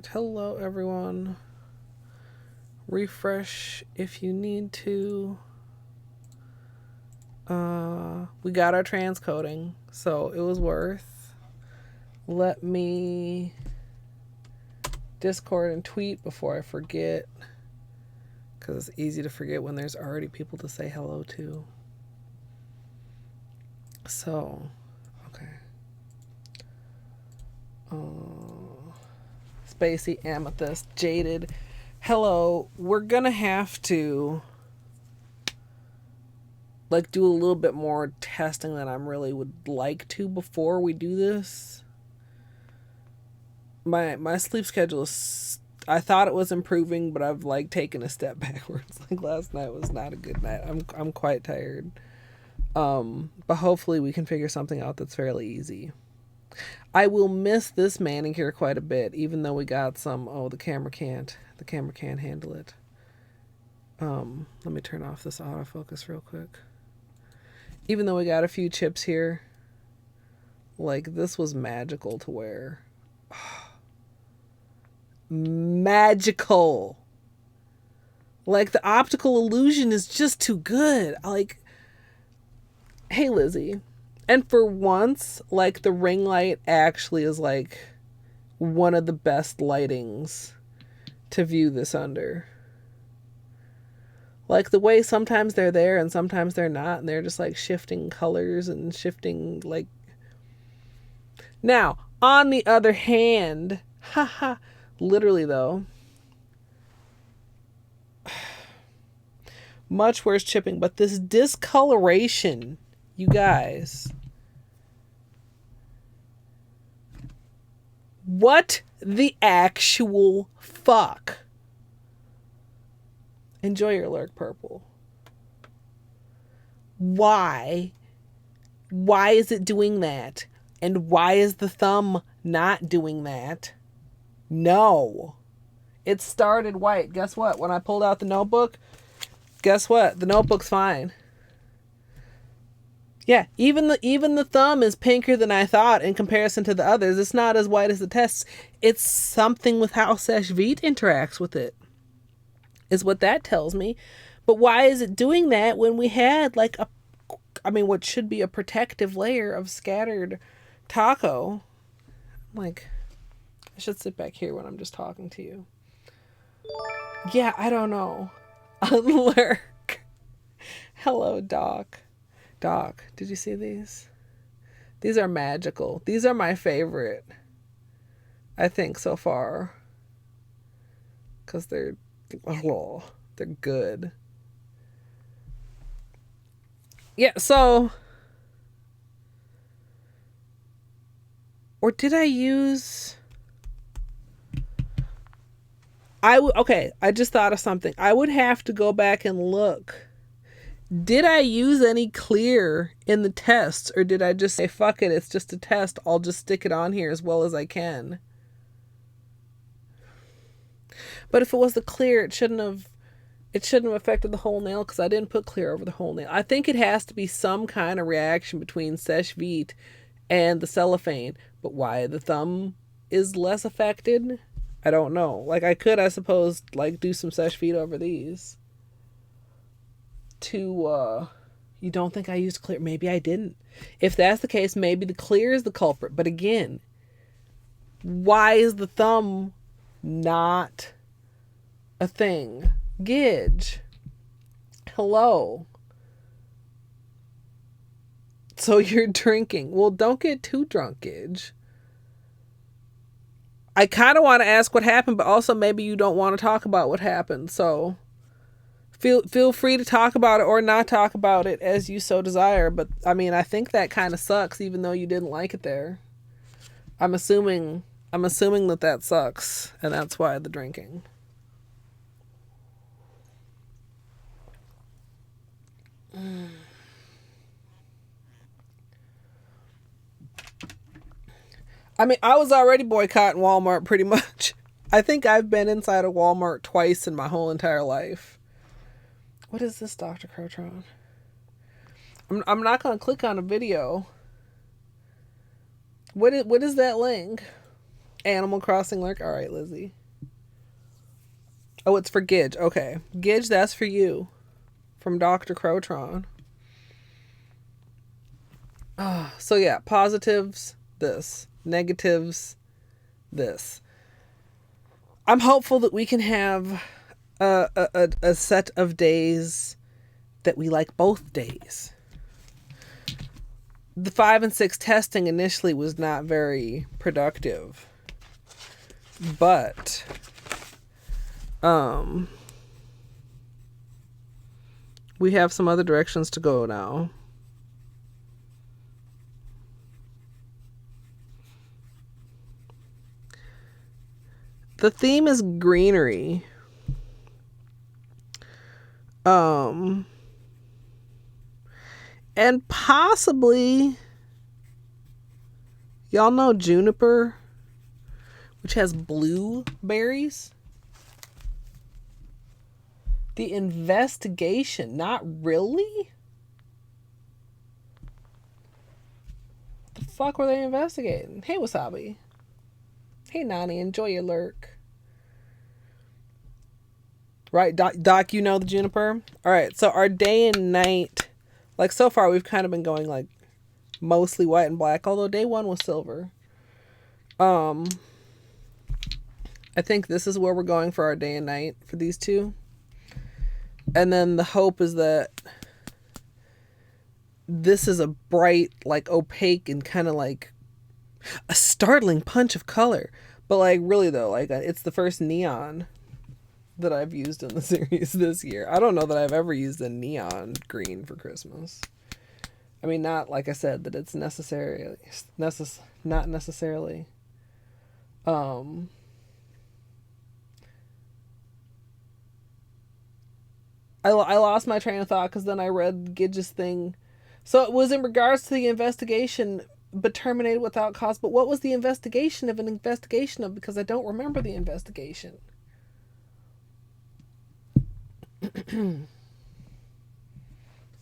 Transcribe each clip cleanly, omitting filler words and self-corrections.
right. Hello, everyone. Refresh if you need to. We got our transcoding, so it was worth. Let me Discord and tweet before I forget, because it's easy to forget when there's already people to say hello to. So, okay. Spacey, Amethyst, Jaded. Hello. We're gonna have to do a little bit more testing than I really would like to before we do this. My sleep schedule is, I thought it was improving, but I've taken a step backwards. Last night was not a good night. I'm quite tired. But hopefully we can figure something out that's fairly easy. I will miss this manicure quite a bit, even though we got some. Oh, the camera can't handle it. Let me turn off this autofocus real quick. Even though we got a few chips here, this was magical to wear. Magical. The optical illusion is just too good. Hey, Lizzie. And for once, the ring light actually is one of the best lightings to view this under. The way sometimes they're there and sometimes they're not, and they're just shifting colors and shifting Now, on the other hand, haha, literally though, much worse chipping, but this discoloration, you guys. What the actual fuck? Enjoy your lurk, purple. Why? Why is it doing that? And why is the thumb not doing that? No. It started white. Guess what? When I pulled out the notebook, guess what? The notebook's fine. Yeah, even the thumb is pinker than I thought in comparison to the others. It's not as white as the tests. It's something with how Seche Vite interacts with it, is what that tells me. But why is it doing that when we had what should be a protective layer of scattered taco? I should sit back here when I'm just talking to you. Yeah, I don't know. Lurk. Hello, Doc. Doc, did you see these? These are magical. These are my favorite, I think, so far. Because they're good. Yeah, so... Or did I use... Okay, I just thought of something. I would have to go back and look. Did I use any clear in the tests, or did I just say, fuck it, it's just a test, I'll just stick it on here as well as I can? But if it was the clear, it shouldn't have affected the whole nail, because I didn't put clear over the whole nail. I think it has to be some kind of reaction between Seche Vite and the cellophane. But why the thumb is less affected, I don't know. I could, I suppose, do some Seche Vite over these. You don't think I used clear? Maybe I didn't. If that's the case, maybe the clear is the culprit. But again, why is the thumb not a thing? Gidge. Hello. So you're drinking. Well, don't get too drunk, Gidge. I kind of want to ask what happened, but also maybe you don't want to talk about what happened. So feel free to talk about it or not talk about it as you so desire. But I think that kind of sucks, even though you didn't like it there. I'm assuming that sucks, and that's why the drinking. I was already boycotting Walmart pretty much. I think I've been inside a Walmart twice in my whole entire life. What is this, Dr. Crotron? I'm not going to click on a video. What is that link? Animal Crossing lurk. All right, Lizzie. Oh, it's for Gidge. Okay. Gidge, that's for you. From Dr. Crotron. So yeah, positives, this. Negatives, this. I'm hopeful that we can have a set of days that we like both days. The 5 and 6 testing initially was not very productive. But we have some other directions to go now. The theme is greenery. And possibly, y'all know juniper, which has blueberries. The investigation, not really? What the fuck were they investigating? Hey, Wasabi. Hey, Nani, enjoy your lurk. Right, Doc, you know the juniper? All right, so our day and night, like so far we've kind of been going like mostly white and black, although day 1 was silver. I think this is where we're going for our day and night for these two. And then the hope is that this is a bright, like opaque and kind of like a startling punch of color. But like really though, like it's the first neon that I've used in the series this year. I don't know that I've ever used a neon green for Christmas. I mean, not like I said that it's not necessarily. I lost my train of thought because then I read Gidge's thing. So it was in regards to the investigation, but terminated without cause. But what was the investigation of? Because I don't remember the investigation.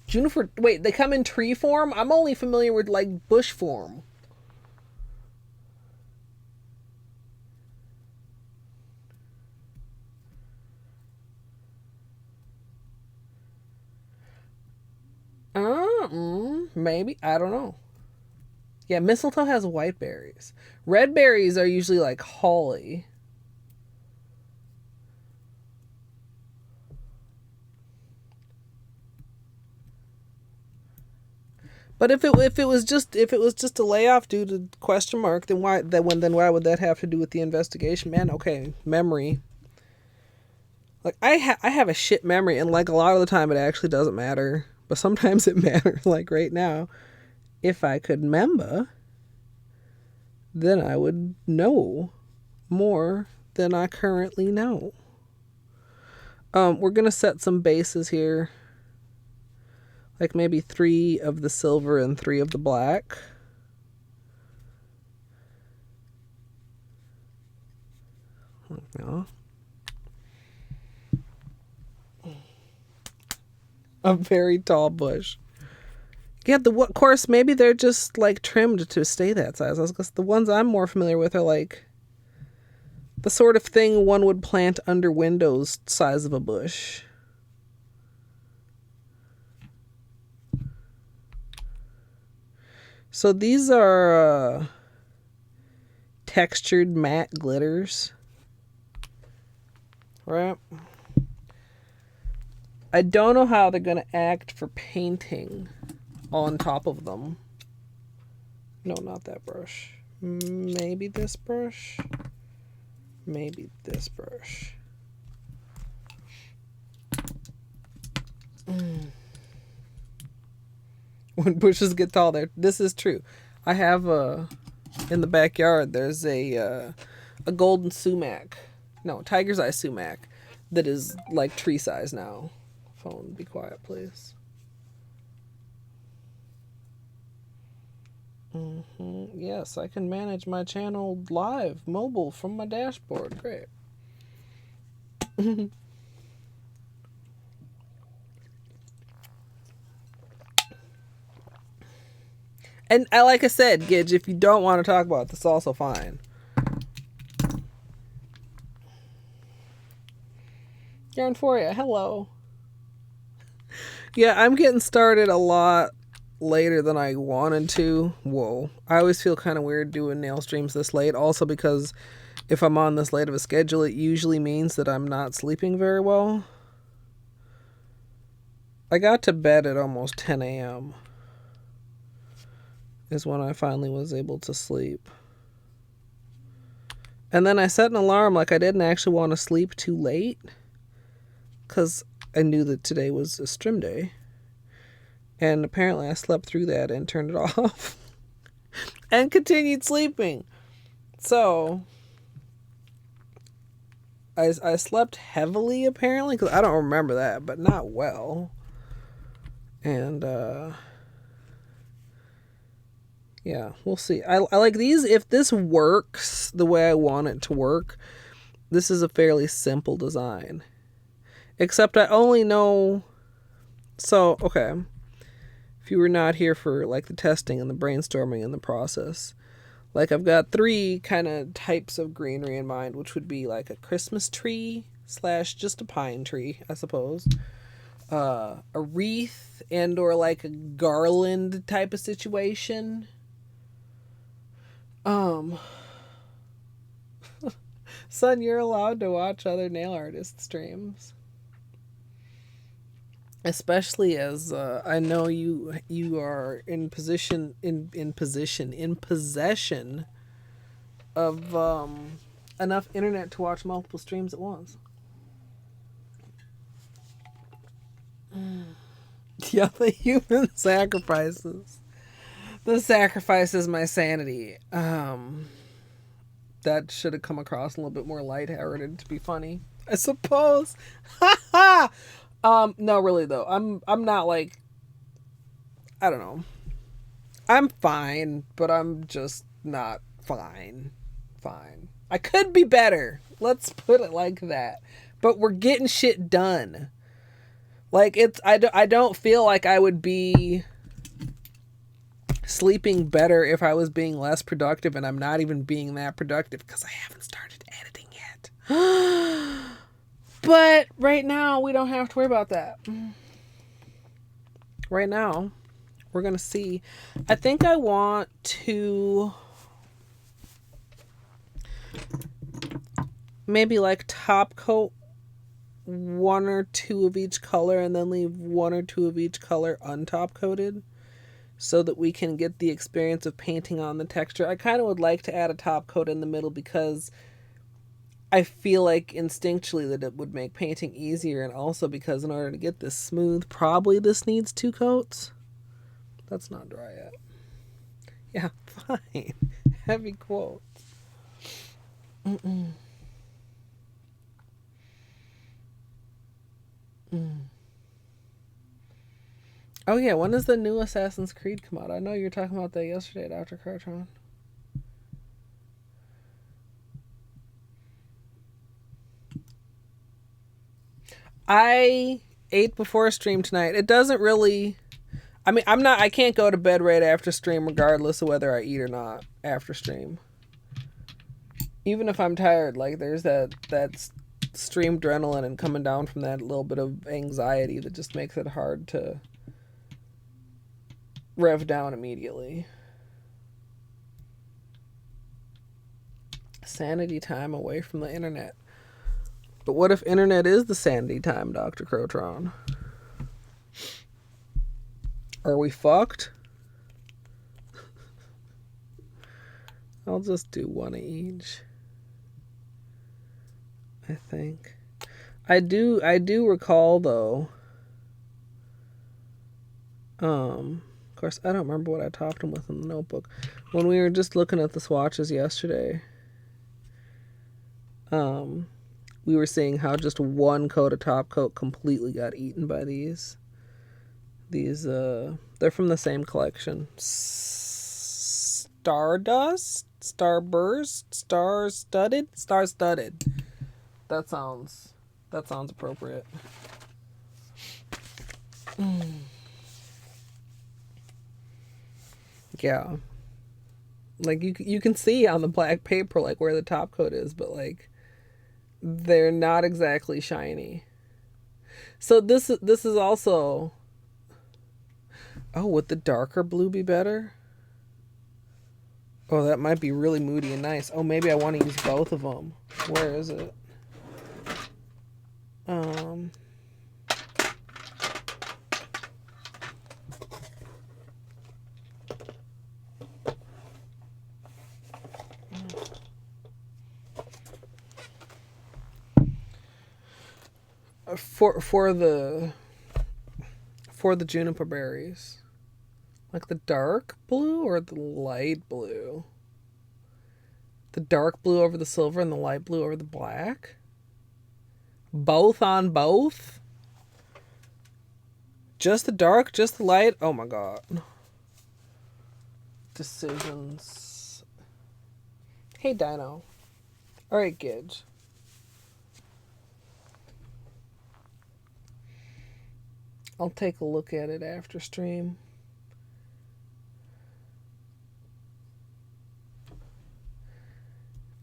Juniper, wait, they come in tree form? I'm only familiar with like bush form. Maybe, I don't know. Yeah, mistletoe has white berries. Red berries are usually like holly. But if it was just a layoff due to question mark, then why would that have to do with the investigation? Man, okay, memory. Like I have a shit memory, and like a lot of the time it actually doesn't matter, but sometimes it matters. Like right now, if I could remember, then I would know more than I currently know. We're gonna set some bases here. Like maybe 3 of the silver and 3 of the black. No. A very tall bush. Yeah, of course, maybe they're just like trimmed to stay that size. Because the ones I'm more familiar with are like the sort of thing one would plant under windows size of a bush. So these are textured matte glitters. Right? I don't know how they're going to act for painting on top of them. No, not that brush. Maybe this brush. Maybe this brush. When bushes get tall, this is true. I have in the backyard. There's a golden sumac, no, tiger's eye sumac, that is like tree size now. Phone, be quiet, please. Yes, I can manage my channel live, mobile from my dashboard. Great. And like I said, Gidge, if you don't want to talk about it, that's also fine. yarn for you. Hello. Yeah, I'm getting started a lot later than I wanted to. Whoa. I always feel kind of weird doing nail streams this late. Also because if I'm on this late of a schedule, it usually means that I'm not sleeping very well. I got to bed at almost 10 a.m. is when I finally was able to sleep. And then I set an alarm, like I didn't actually want to sleep too late because I knew that today was a stream day. And apparently I slept through that and turned it off and continued sleeping. So I slept heavily apparently, because I don't remember that, but not well. And yeah, we'll see. I like these. If this works the way I want it to work, this is a fairly simple design. Except I only know... So, okay. If you were not here for like the testing and the brainstorming and the process, like I've got 3 kind of types of greenery in mind, which would be like a Christmas tree / just a pine tree, I suppose. A wreath and or like a garland type of situation. Son, you're allowed to watch other nail artist streams. Especially as I know you are in possession of enough internet to watch multiple streams at once. Yeah, the human sacrifices. The sacrifice is my sanity. That should have come across a little bit more lighthearted to be funny, I suppose. No, really though. I'm not like, I don't know. I'm fine, but I'm just not fine. Fine. I could be better. Let's put it like that. But we're getting shit done. Like I don't feel like I would be sleeping better if I was being less productive, and I'm not even being that productive because I haven't started editing yet. But right now we don't have to worry about that. Right now we're gonna see. I think I want to maybe like top coat 1 or 2 of each color and then leave 1 or 2 of each color untop coated so that we can get the experience of painting on the texture. I kind of would like to add a top coat in the middle because I feel like instinctually that it would make painting easier, and also because in order to get this smooth, probably this needs 2 coats. That's not dry yet. Yeah, fine. Heavy quotes. Oh yeah, when does the new Assassin's Creed come out? I know you were talking about that yesterday, Dr. Cartron. I ate before stream tonight. It doesn't really... I mean, I can't go to bed right after stream regardless of whether I eat or not after stream. Even if I'm tired, like there's that stream adrenaline and coming down from that little bit of anxiety that just makes it hard to rev down immediately. Sanity time away from the internet. But what if internet is the sanity time, Dr. Crotron? Are we fucked? I'll just do 1 of each. I think. I do recall though. Of course, I don't remember what I topped them with in the notebook. When we were just looking at the swatches yesterday, we were seeing how just 1 coat of top coat completely got eaten by these. They're from the same collection. Stardust? Starburst? Star-studded? Star-studded. That sounds appropriate. Yeah. Like you can see on the black paper like where the top coat is, but like they're not exactly shiny. So this is also. Oh, would the darker blue be better? Oh, that might be really moody and nice. Oh, maybe I want to use both of them. Where is it? Um. For the juniper berries, like the dark blue or the light blue. The dark blue over the silver and the light blue over the black. Both on both. Just the dark, just the light. Oh my god. Decisions. Hey Dino. All right, Gidge. I'll take a look at it after stream.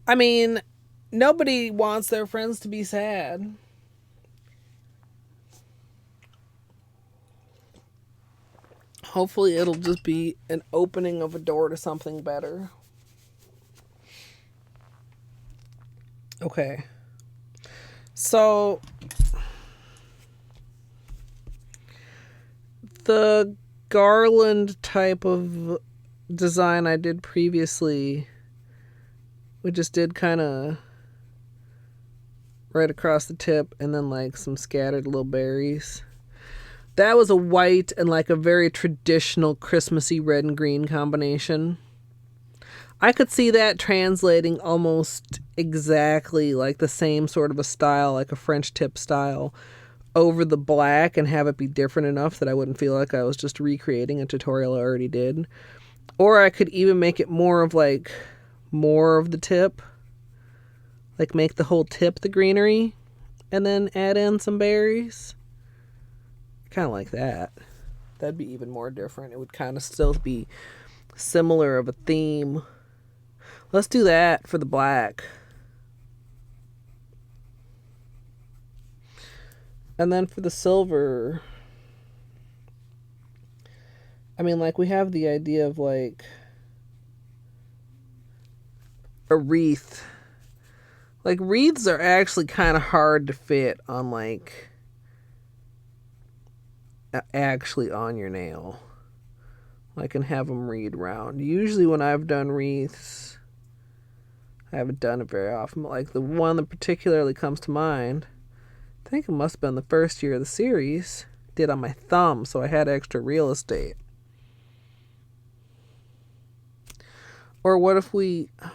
I mean, nobody wants their friends to be sad. Hopefully it'll just be an opening of a door to something better. Okay. So the Garland type of design I did previously, we just did kind of right across the tip and then like some scattered little berries. That was a white and like a very traditional Christmassy red and green combination. I could see that translating almost exactly like the same sort of a style, like a French tip style, over the black and have it be different enough that I wouldn't feel like I was just recreating a tutorial I already did. Or I could even make it more of the tip. Like make the whole tip the greenery and then add in some berries. Kind of like that. That'd be even more different. It would kind of still be similar of a theme. Let's do that for the black. And then for the silver, I mean, like, we have the idea of, like, a wreath. Like, wreaths are actually kind of hard to fit on, like, actually on your nail. Like, and have them read round. Usually when I've done wreaths, I haven't done it very often, but, like, the one that particularly comes to mind, I think it must have been the first year of the series, did on my thumb, so I had extra real estate. Or what if we... I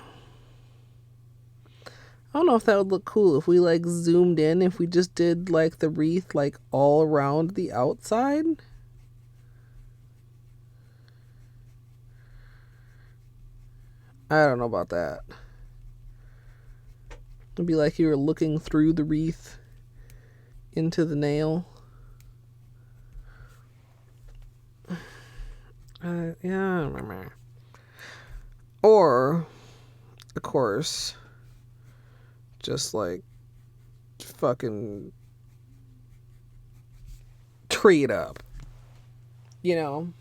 don't know if that would look cool if we like zoomed in, if we just did like the wreath like all around the outside. I don't know about that. It'd be like you were looking through the wreath into the nail. Yeah. Or, of course, just like fucking tree it up. You know?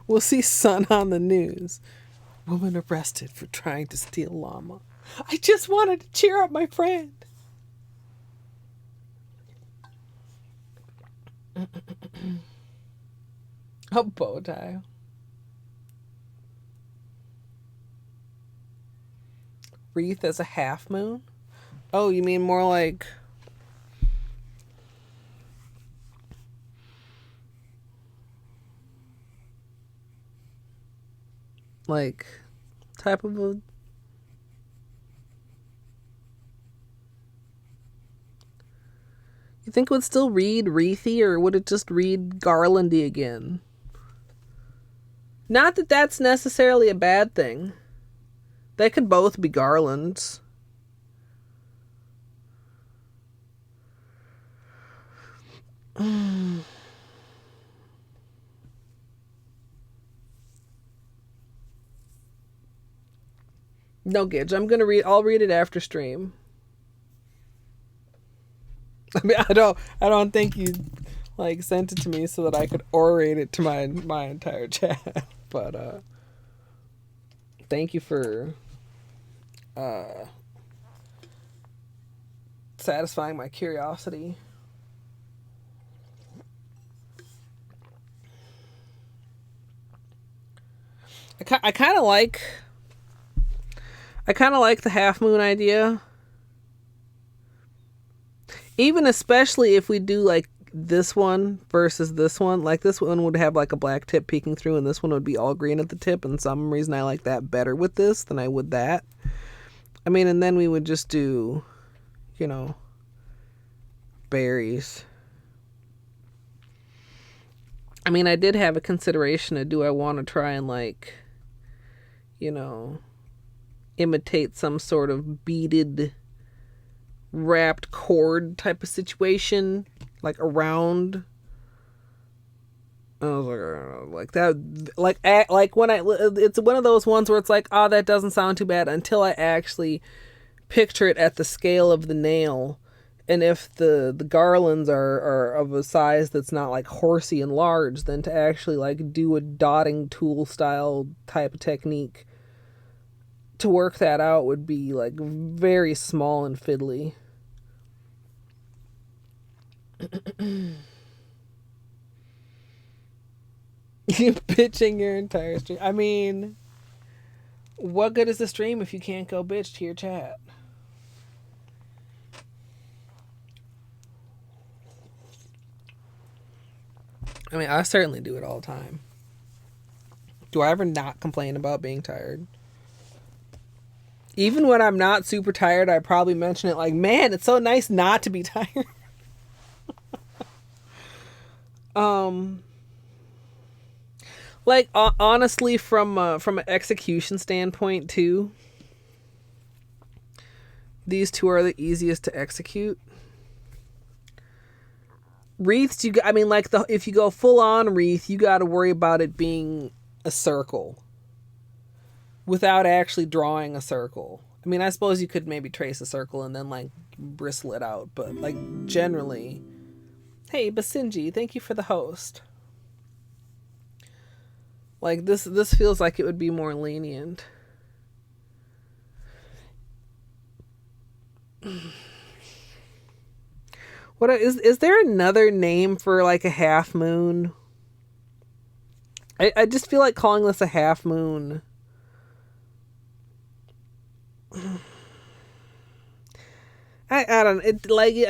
We'll see Sun on the news. Woman arrested for trying to steal llama. I just wanted to cheer up my friend. A bow tie. Wreath as a half moon? Oh, you mean more like... like type of a... You think it would still read wreathy, or would it just read garlandy again? Not that that's necessarily a bad thing. They could both be garlands. No, Gidge. I'll read it after stream. I mean, I don't think you like sent it to me so that I could orate it to my entire chat. But thank you for satisfying my curiosity. I kind of like the half moon idea. Even especially if we do like this one versus this one. Like this one would have like a black tip peeking through and this one would be all green at the tip. And some reason I like that better with this than I would that. I mean, and then we would just do, you know, berries. I mean, I did have a consideration of do I want to try and like, you know, imitate some sort of beaded wrapped cord type of situation, like around. I was like that, like when it's one of those ones where it's like, oh, that doesn't sound too bad until I actually picture it at the scale of the nail, and if the garlands are of a size that's not like horsey and large, then to actually like do a dotting tool style type of technique to work that out would be like very small and fiddly. You bitching your entire stream. I mean, what good is the stream if you can't go bitch to your chat? I mean, I certainly do it all the time. Do I ever not complain about being tired? Even when I'm not super tired, I probably mention it like, man, it's so nice not to be tired. Like honestly, from an execution standpoint too, these two are the easiest to execute. Wreaths, I mean, like if you go full on wreath, you got to worry about it being a circle without actually drawing a circle. I mean, I suppose you could maybe trace a circle and then like bristle it out, but like generally, hey Basinji, thank you for the host. Like this feels like it would be more lenient. What is there another name for like a half moon? I just feel like calling this a half moon. I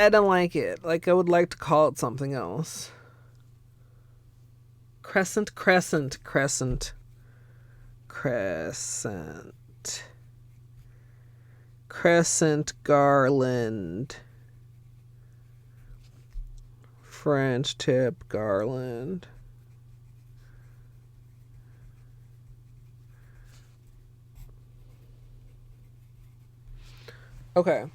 don't like it. Like I would like to call it something else. Crescent garland. French tip garland. Okay.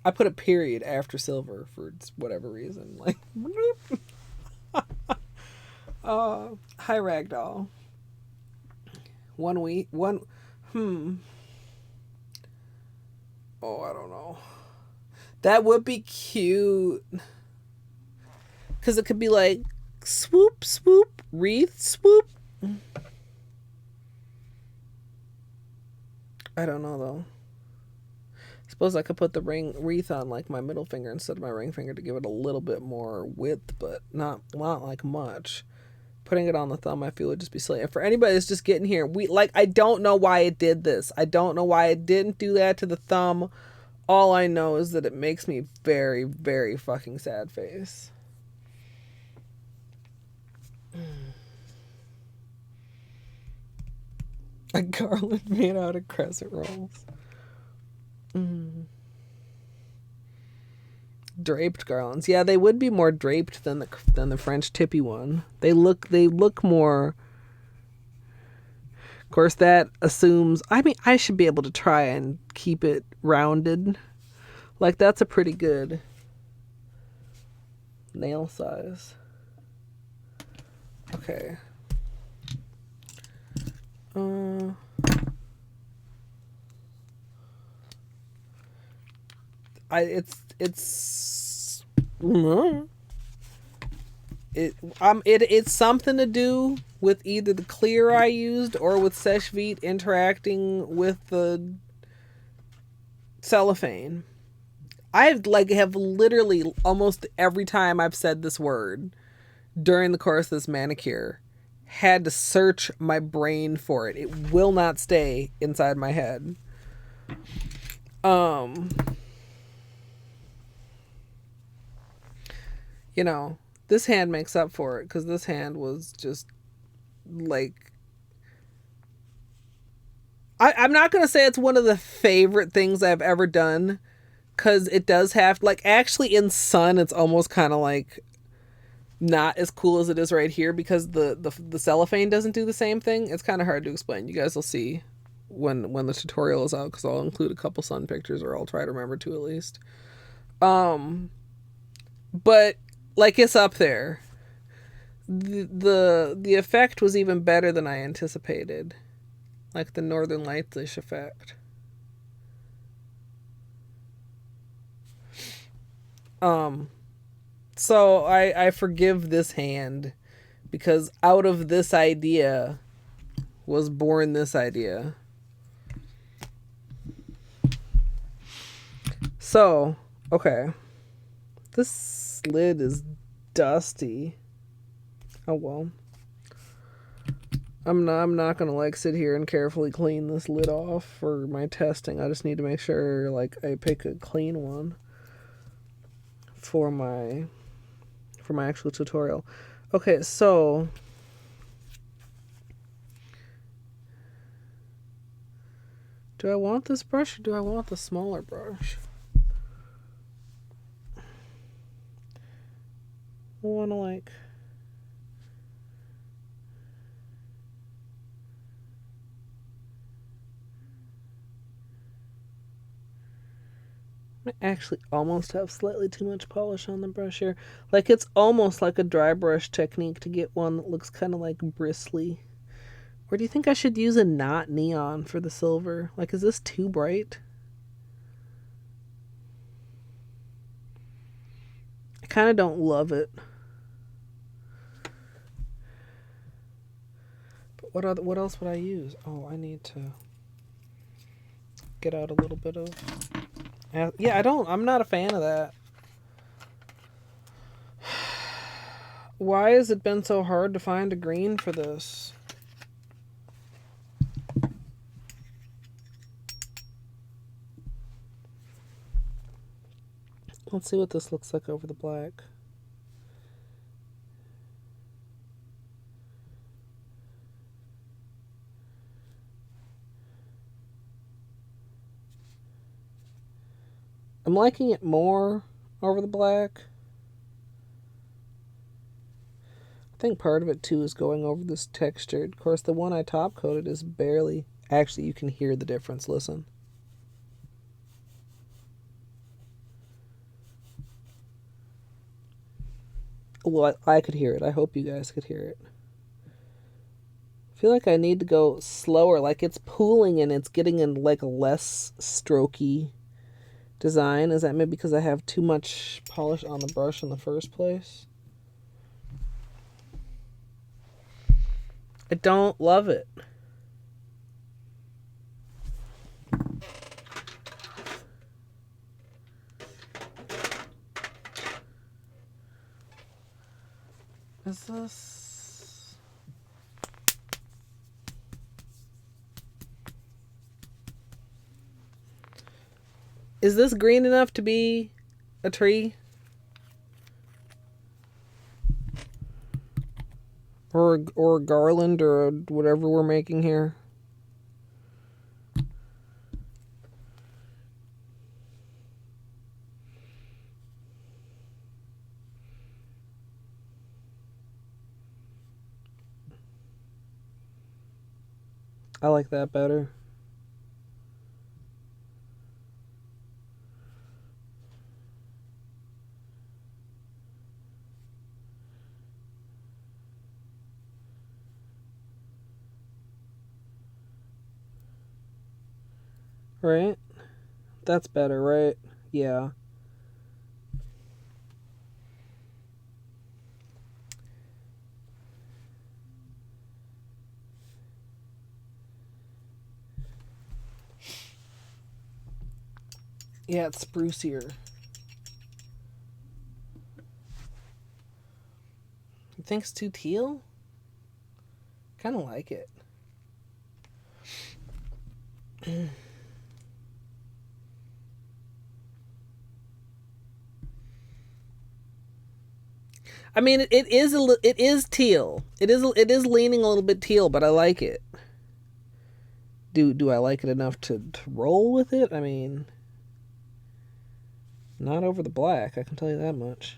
I put a period after silver for whatever reason. Like, hi Ragdoll. 1 week. Oh, I don't know. That would be cute. Because it could be like swoop, swoop, wreath, swoop. I don't know though. Suppose I could put the wreath on like my middle finger instead of my ring finger to give it a little bit more width, but not like much. Putting it on the thumb, I feel would just be silly. And for anybody that's just getting here, I don't know why it did this. I don't know why it didn't do that to the thumb. All I know is that it makes me very, very fucking sad face. A garland made out of crescent rolls. Draped garlands. Yeah, they would be more draped than the French tippy one. They look more. Of course, that assumes. I mean, I should be able to try and keep it rounded. Like that's a pretty good nail size. Okay. It's something to do with either the clear I used or with Seche Vite interacting with the cellophane. I have literally almost every time I've said this word during the course of this manicure had to search my brain for it. It will not stay inside my head. You know, this hand makes up for it because this hand was just like, I'm not going to say it's one of the favorite things I've ever done because it does have, like, actually in Sun, it's almost kind of like not as cool as it is right here because the cellophane doesn't do the same thing. It's kind of hard to explain. You guys will see when the tutorial is out because I'll include a couple Sun pictures, or I'll try to remember to at least. But like, it's up there. The effect was even better than I anticipated, like the Northern Lights-ish effect. So I forgive this hand because out of this idea was born this idea. So, okay. This lid is dusty. Oh well. I'm not gonna like sit here and carefully clean this lid off for my testing. I just need to make sure like I pick a clean one for my actual tutorial. Okay, so do I want this brush or do I want the smaller brush? I want to like I actually almost have slightly too much polish on the brush here. Like, it's almost like a dry brush technique to get one that looks kind of like bristly. Or do you think I should use a not neon for the silver? Like, is this too bright? I kind of don't love it. But what else would I use? Oh, I need to get out a little bit of... Yeah, I'm not a fan of that. Why has it been so hard to find a green for this? Let's see what this looks like over the black. I'm liking it more over the black. I think part of it too is going over this texture. Of course, the one I top coated is barely... Actually, you can hear the difference. Listen. Well, I could hear it. I hope you guys could hear it. I feel like I need to go slower. Like, it's pooling and it's getting in like a less strokey design. Is that maybe because I have too much polish on the brush in the first place? I don't love it. Is this... Is this green enough to be a tree? Or garland or whatever we're making here? I like that better. Right? That's better, right? Yeah. Yeah, it's sprucier. You think it's too teal? Kind of like it. I mean, it is teal. It is leaning a little bit teal, but I like it. Do I like it enough to roll with it? I mean, not over the black, I can tell you that much.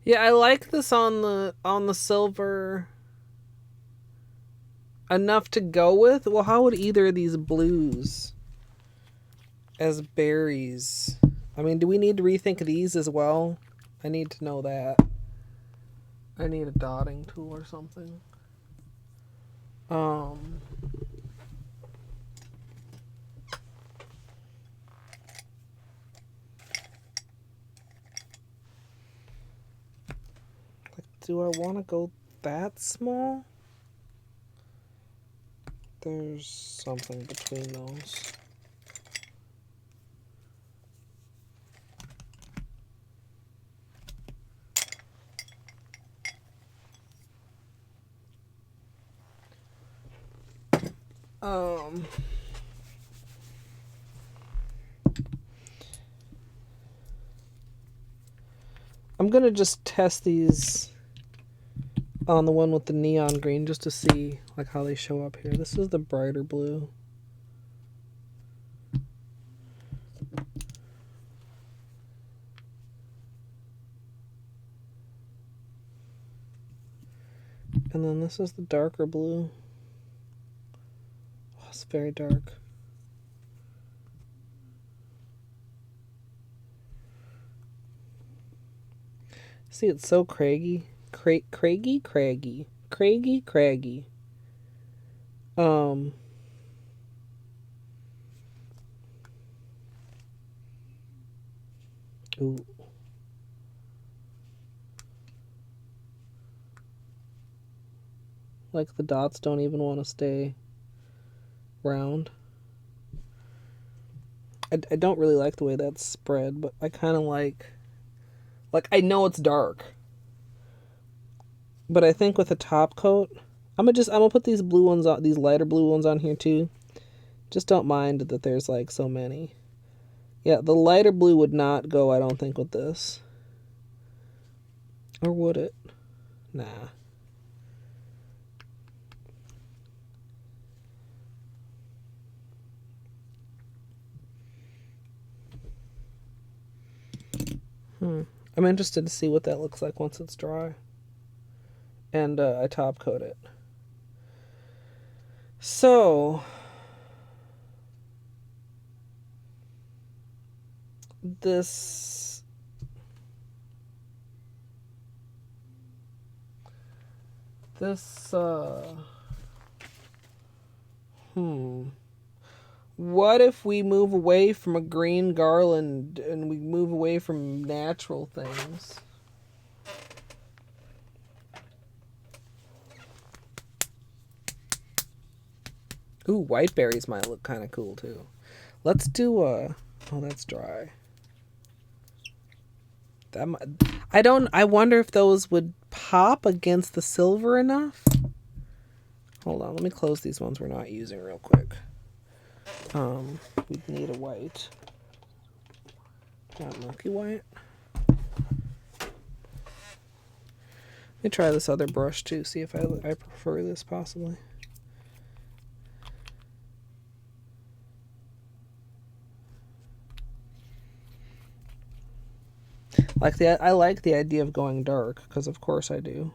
Yeah, I like this on the silver enough to go with. Well, how would either of these blues as berries? I mean, do we need to rethink these as well? I need to know that. I need a dotting tool or something. Do I want to go that small? There's something between those. I'm gonna just test these on the one with the neon green just to see like how they show up here. This is the brighter blue. And then this is the darker blue. Oh, it's very dark. See, it's so craggy. Craggy. Ooh. Like the dots don't even want to stay round. I don't really like the way that's spread, but I kind of like I know it's dark. But I think with a top coat, I'm gonna put these blue ones on, these lighter blue ones on here too. Just don't mind that there's like so many. Yeah, the lighter blue would not go, I don't think, with this. Or would it? Nah. I'm interested to see what that looks like once it's dry. And I top coat it. So this what if we move away from a green garland and we move away from natural things? Ooh, white berries might look kind of cool too. Let's do oh, that's dry. That might, I wonder if those would pop against the silver enough. Hold on, let me close these ones we're not using real quick. We'd need a white. Not milky white. Let me try this other brush too, see if I prefer this possibly. I like the idea of going dark, because of course I do.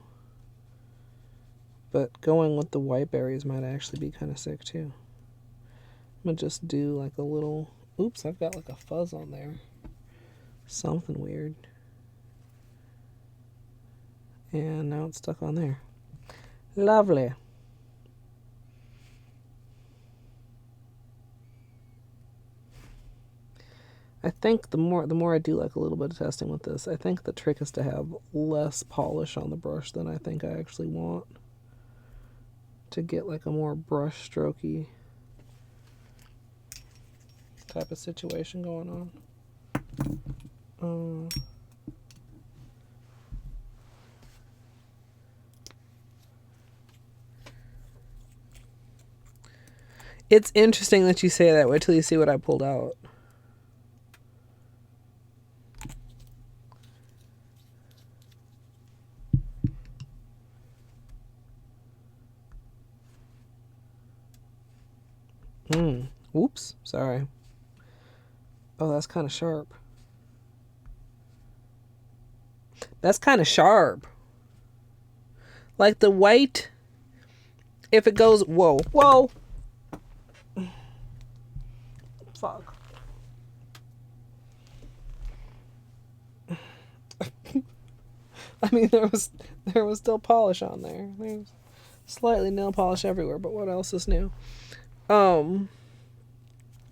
But going with the white berries might actually be kind of sick too. I'm going to just do like a little... Oops, I've got like a fuzz on there. Something weird. And now it's stuck on there. Lovely. I think the more I do like a little bit of testing with this, I think the trick is to have less polish on the brush than I think I actually want. To get like a more brush strokey type of situation going on. It's interesting that you say that. Wait till you see what I pulled out. Oops, sorry. Oh, that's kind of sharp. That's kind of sharp. Like the white, if it goes, whoa. Fuck. I mean, there was still polish on there. There's slightly nail polish everywhere, but what else is new?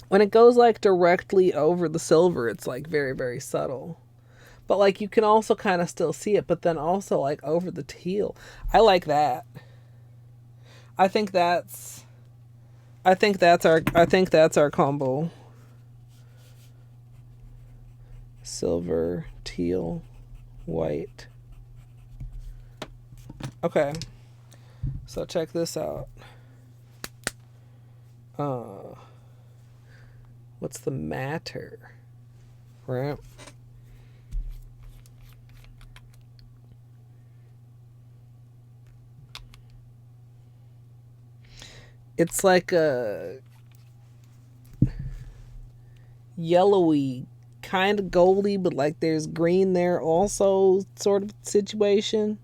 When it goes like directly over the silver, it's like very, very subtle. But like you can also kind of still see it, but then also like over the teal. I like that. I think that's our combo. Silver, teal, white. Okay. So check this out. What's the matter? Right? It's like a yellowy, kind of goldy, but like there's green there also sort of situation.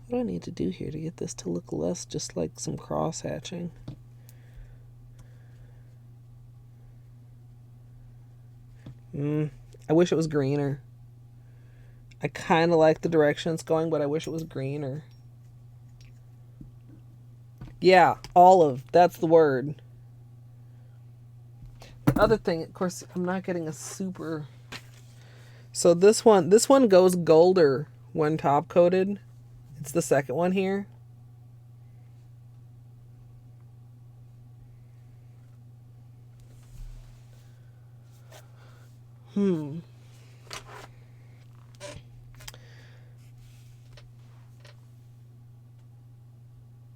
What do I need to do here to get this to look less just like some cross hatching? I wish it was greener. I kind of like the direction it's going, but I wish it was greener. Yeah, olive. That's the word. The other thing, of course, I'm not getting a super... So this one goes golder when top coated. It's the second one here.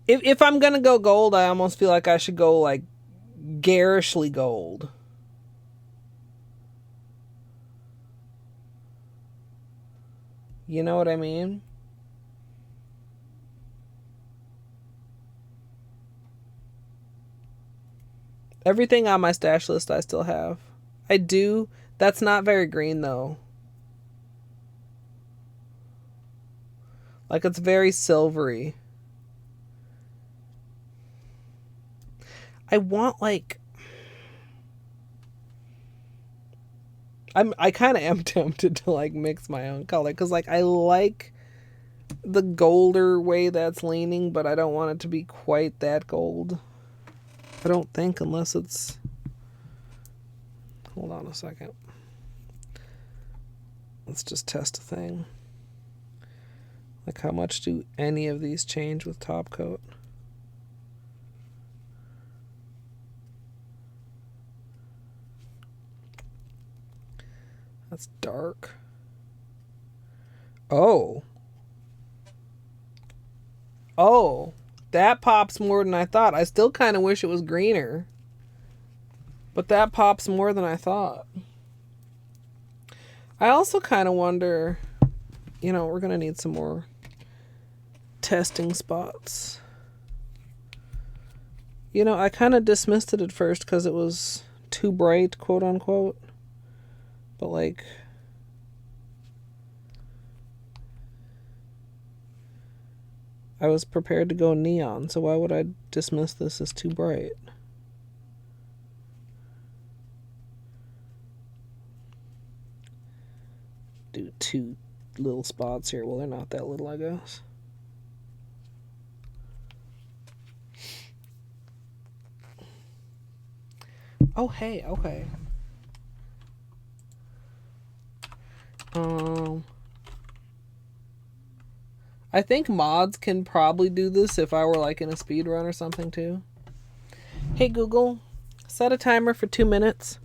If I'm gonna go gold, I almost feel like I should go like garishly gold. You know what I mean? Everything on my stash list I still have. I do. That's not very green though. Like it's very silvery. I want like... I kind of am tempted to like mix my own color because like I like the golder way that's leaning, but I don't want it to be quite that gold. I don't think, unless it's... Hold on a second. Let's just test a thing. Like how much do any of these change with top coat? That's dark. Oh, that pops more than I thought. I still kind of wish it was greener, but that pops more than I thought. I also kind of wonder, you know, we're going to need some more testing spots. You know, I kind of dismissed it at first because it was too bright, quote unquote. But like, I was prepared to go neon, so why would I dismiss this as too bright? Do 2 little spots here. Well, they're not that little, I guess. Oh, hey, okay. I think mods can probably do this if I were like in a speed run or something too. Hey Google, set a timer for 2 minutes.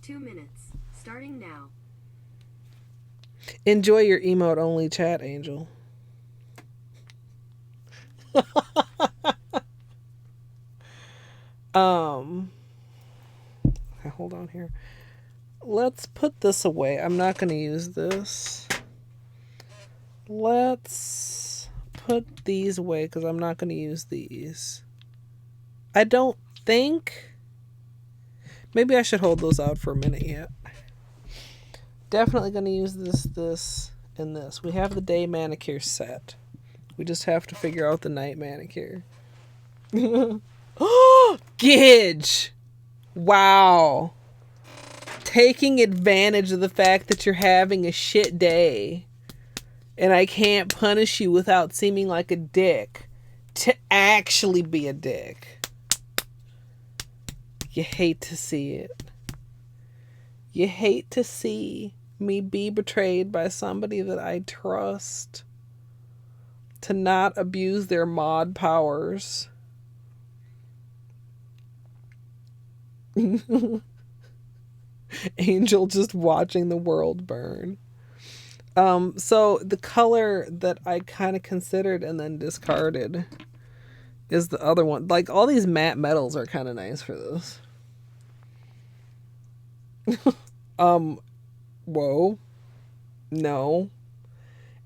2 minutes, starting now. Enjoy your emote only chat, Angel. Okay, hold on here. Let's put this away. I'm not going to use this. Let's put these away because I'm not going to use these. I don't think. Maybe I should hold those out for a minute yet. Definitely going to use this, and this. We have the day manicure set. We just have to figure out the night manicure. Oh, Gidge! Wow. Taking advantage of the fact that you're having a shit day. And I can't punish you without seeming like a dick. To actually be a dick. You hate to see it. You hate to see me be betrayed by somebody that I trust. To not abuse their mod powers. Angel just watching the world burn. So the color that I kind of considered and then discarded is the other one. Like, all these matte metals are kind of nice for this. Whoa. No.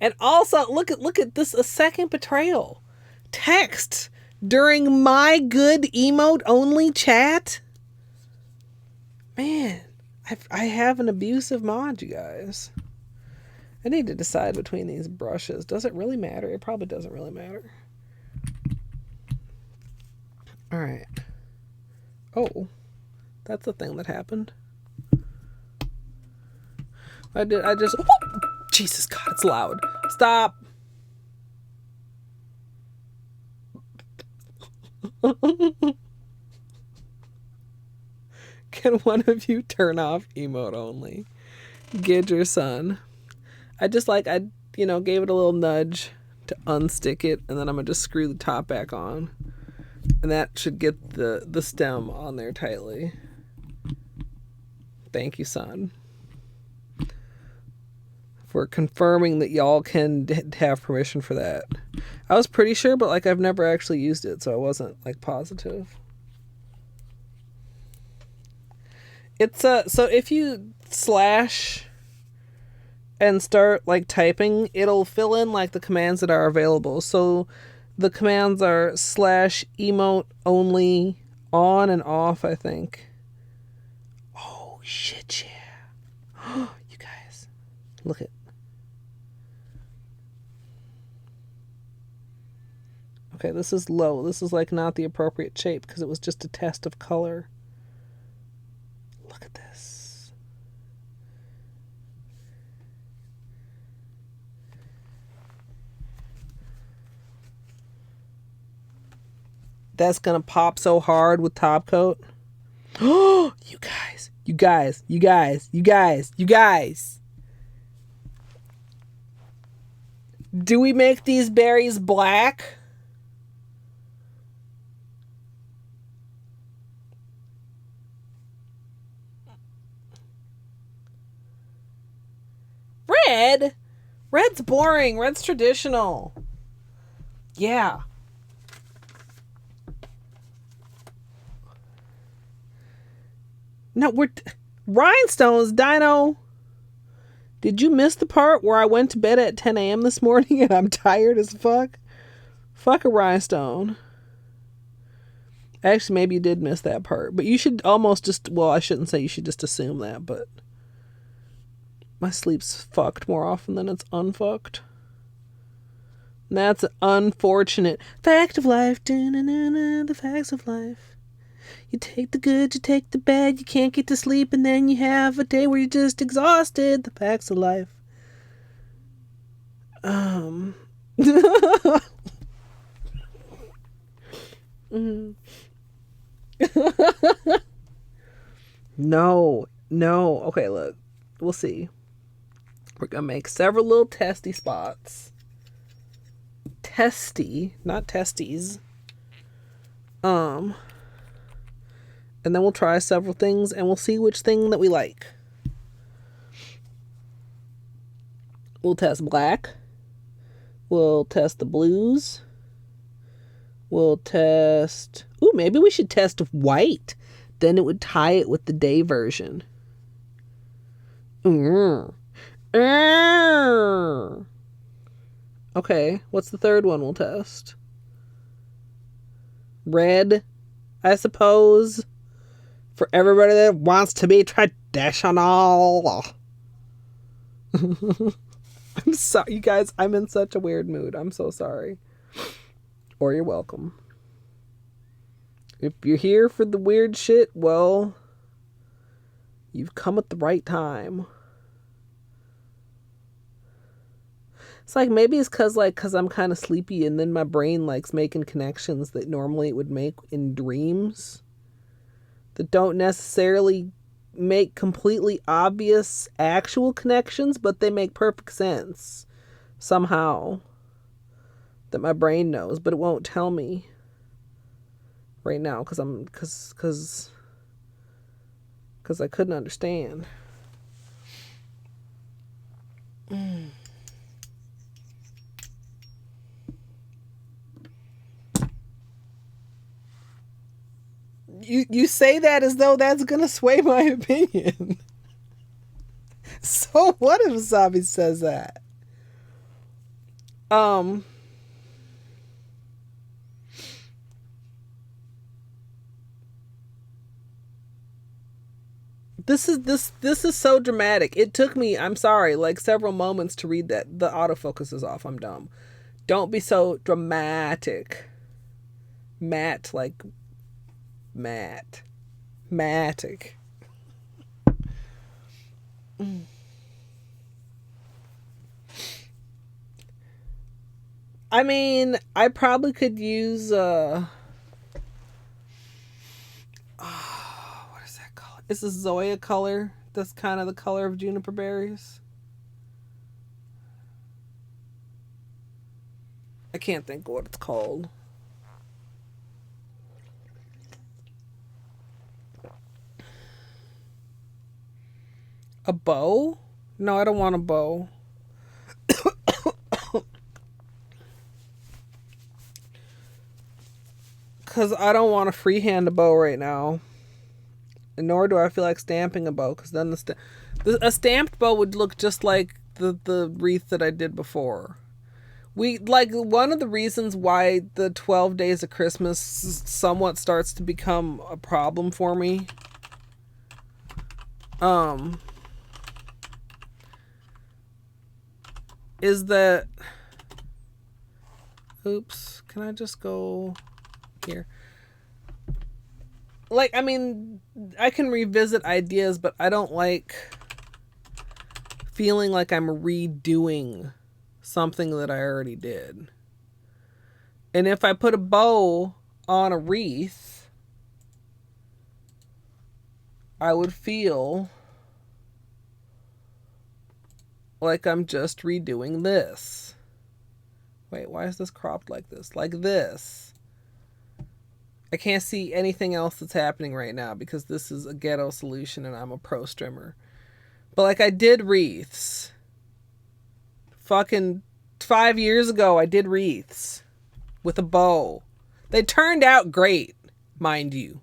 And also, look at this, a second betrayal. Text during my good emote only chat. Man, I have an abusive mod, you guys. I need to decide between these brushes. Does it really matter? It probably doesn't really matter. All right. Oh, that's the thing that happened. I just... Oh, Jesus, God, it's loud. Stop. Can one of you turn off emote only? Gid your son. I gave it a little nudge to unstick it, and then I'm gonna just screw the top back on, and that should get the stem on there tightly. Thank you, son, for confirming that y'all can have permission for that. I was pretty sure, but like I've never actually used it, so I wasn't like positive. It's so if you slash and start like typing, it'll fill in like the commands that are available. So the commands are /emote only on and off, I think. Oh shit, yeah. You guys, look at. Okay, this is low. This is like not the appropriate shape because it was just a test of color. Look at this. That's gonna pop so hard with top coat. Oh, you guys. Do we make these berries black? Red? Red's boring. Red's traditional. Yeah. No, rhinestones, Dino. Did you miss the part where I went to bed at 10 a.m. this morning and I'm tired as fuck? Fuck a rhinestone. Actually, maybe you did miss that part. But you should almost just... Well, I shouldn't say you should just assume that, but... My sleep's fucked more often than it's unfucked. And that's an unfortunate fact of life. The facts of life. You take the good, you take the bad. You can't get to sleep, and then you have a day where you're just exhausted. The facts of life. No. Okay, look. We'll see. We're going to make several little testy spots. Testy, not testes. And then we'll try several things and we'll see which thing that we like. We'll test black. We'll test the blues. We'll test... Ooh, maybe we should test white. Then it would tie it with the day version. Okay, what's the third one we'll test? Red, I suppose. For everybody that wants to be traditional. I'm sorry, you guys. I'm in such a weird mood. I'm so sorry. Or you're welcome. If you're here for the weird shit, well, you've come at the right time. It's like, maybe it's because I'm kind of sleepy and then my brain likes making connections that normally it would make in dreams that don't necessarily make completely obvious actual connections, but they make perfect sense somehow that my brain knows, but it won't tell me right now because I couldn't understand. You say that as though that's gonna sway my opinion. So what if Sabi says that? This is so dramatic. It took me, I'm sorry, like several moments to read that. The autofocus is off. I'm dumb. Don't be so dramatic. Matic. I mean, I probably could use what is that color? It's a Zoya color. That's kind of the color of juniper berries. I can't think of what it's called. A bow? No, I don't want a bow. Because I don't want to freehand a bow right now. And nor do I feel like stamping a bow. Because then a stamped bow would look just like the wreath that I did before. One of the reasons why the 12 Days of Christmas somewhat starts to become a problem for me. Is that... Oops. Can I just go here? I mean, I can revisit ideas, but I don't like feeling like I'm redoing something that I already did. And if I put a bow on a wreath, I would feel like I'm just redoing this. Wait, why is this cropped like this? Like this. I can't see anything else that's happening right now because this is a ghetto solution and I'm a pro strimmer. But I did wreaths. Fucking 5 years ago, I did wreaths with a bow. They turned out great, mind you.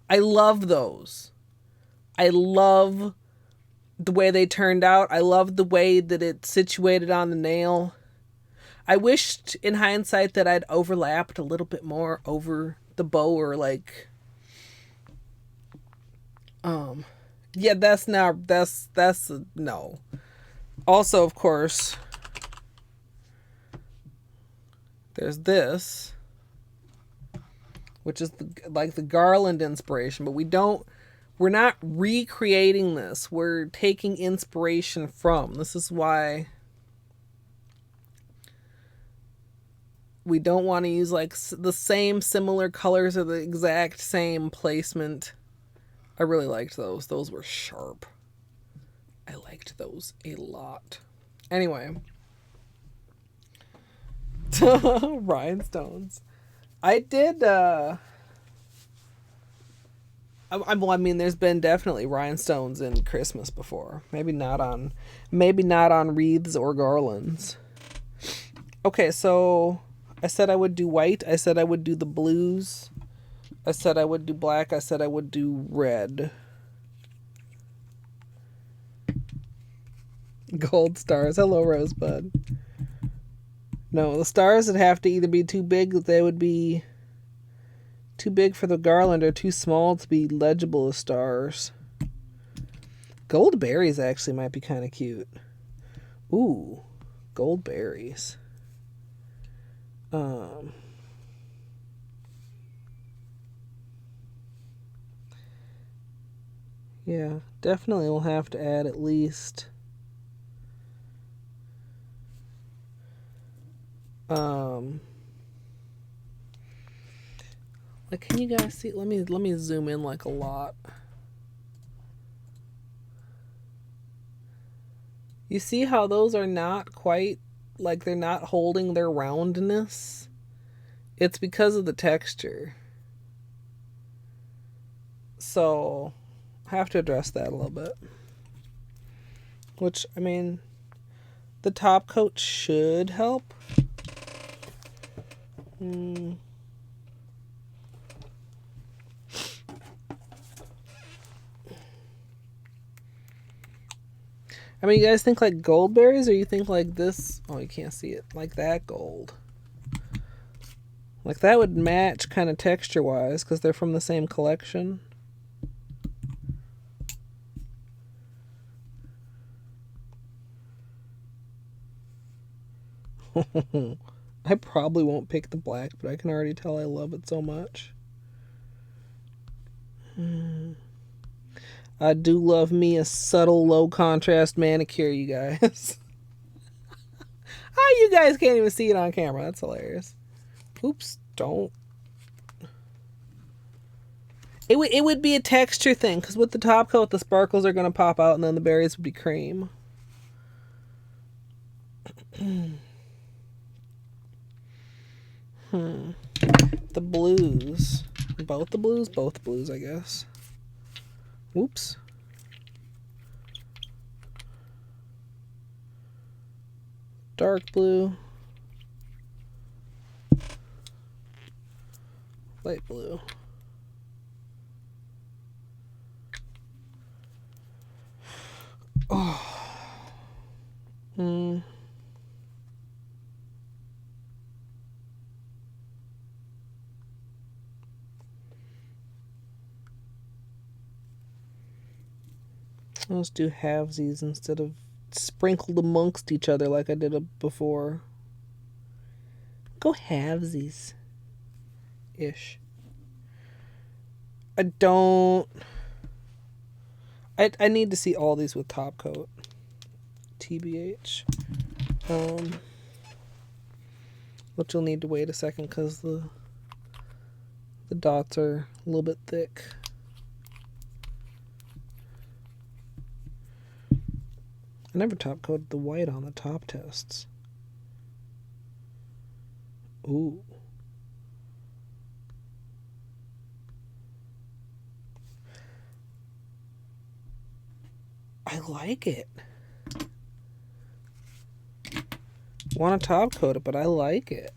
I love those. I love the way they turned out. I loved the way that it situated on the nail. I wished in hindsight that I'd overlapped a little bit more over the bow or like, yeah, that's no. Also, of course, there's this, which is like the Garland inspiration, but we're not recreating this. We're taking inspiration from. This is why we don't want to use like the same similar colors or the exact same placement. I really liked those. Those were sharp. I liked those a lot. Anyway. Rhinestones. I did, I mean, there's been definitely rhinestones in Christmas before. Maybe not on wreaths or garlands. Okay, so I said I would do white. I said I would do the blues. I said I would do black. I said I would do red. Gold stars. Hello, Rosebud. No, the stars would have to either be too big, that they would be too big for the garland, or too small to be legible as stars. Gold berries actually might be kind of cute. Ooh, gold berries. Yeah, definitely we'll have to add at least like, can you guys see? Let me zoom in like a lot. You see how those are not quite, like, they're not holding their roundness? It's because of the texture. So I have to address that a little bit. Which, I mean, the top coat should help. I mean, you guys think like gold berries, or you think like this? Oh, you can't see it. Like that gold. Like that would match kind of texture-wise because they're from the same collection. I probably won't pick the black, but I can already tell I love it so much. I do love me a subtle low contrast manicure, you guys. You guys can't even see it on camera. That's hilarious. Oops, don't. It would be a texture thing, because with the top coat, the sparkles are going to pop out, and then the berries would be cream. The blues. Both the blues? Both blues, I guess. Oops. Dark blue. Light blue. Oh. Let's do halvesies instead of sprinkled amongst each other like I did before. Go halvesies. Ish. I need to see all these with top coat. TBH. Which you'll need to wait a second because the dots are a little bit thick. I never top coated the white on the top tests. Ooh. I like it. Want to top coat it, but I like it.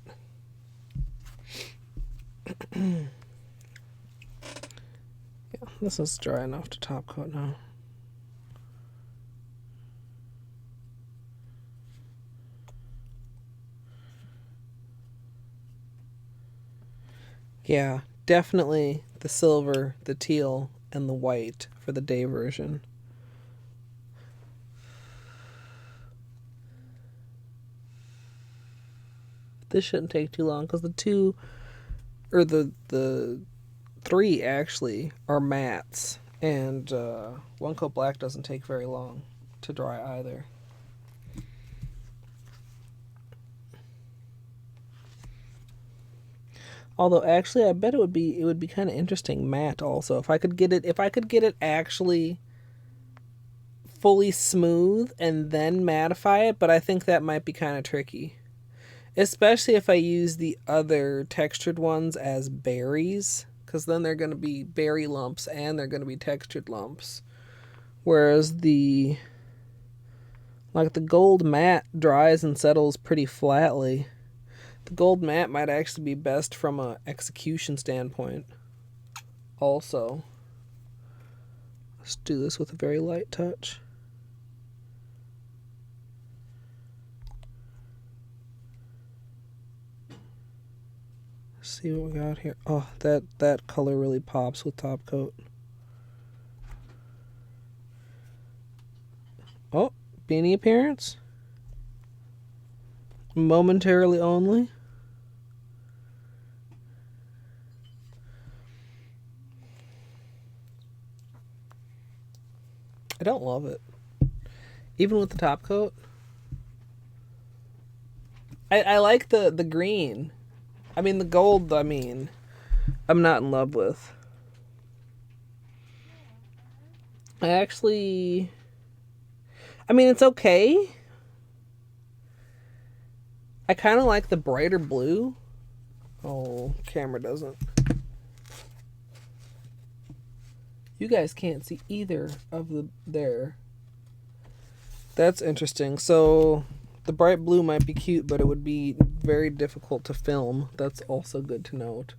Yeah, this is dry enough to top coat now. Yeah, definitely the silver, the teal, and the white for the day version. This shouldn't take too long because the two, or the three actually, are mattes. And One Coat Black doesn't take very long to dry either. Although actually, I bet it would be kind of interesting matte also if I could get it actually fully smooth and then mattify it. But I think that might be kind of tricky, especially if I use the other textured ones as berries, because then they're going to be berry lumps and they're going to be textured lumps. Whereas the gold matte dries and settles pretty flatly. The gold matte might actually be best from a execution standpoint. Also, let's do this with a very light touch. Let's see what we got here. Oh, that color really pops with top coat. Oh, beanie appearance. Momentarily only. I don't love it. Even with the top coat. I like the green. I mean, the gold, I'm not in love with. It's okay. I kind of like the brighter blue. Oh, camera doesn't. You guys can't see either of there. That's interesting. So the bright blue might be cute, but it would be very difficult to film. That's also good to note.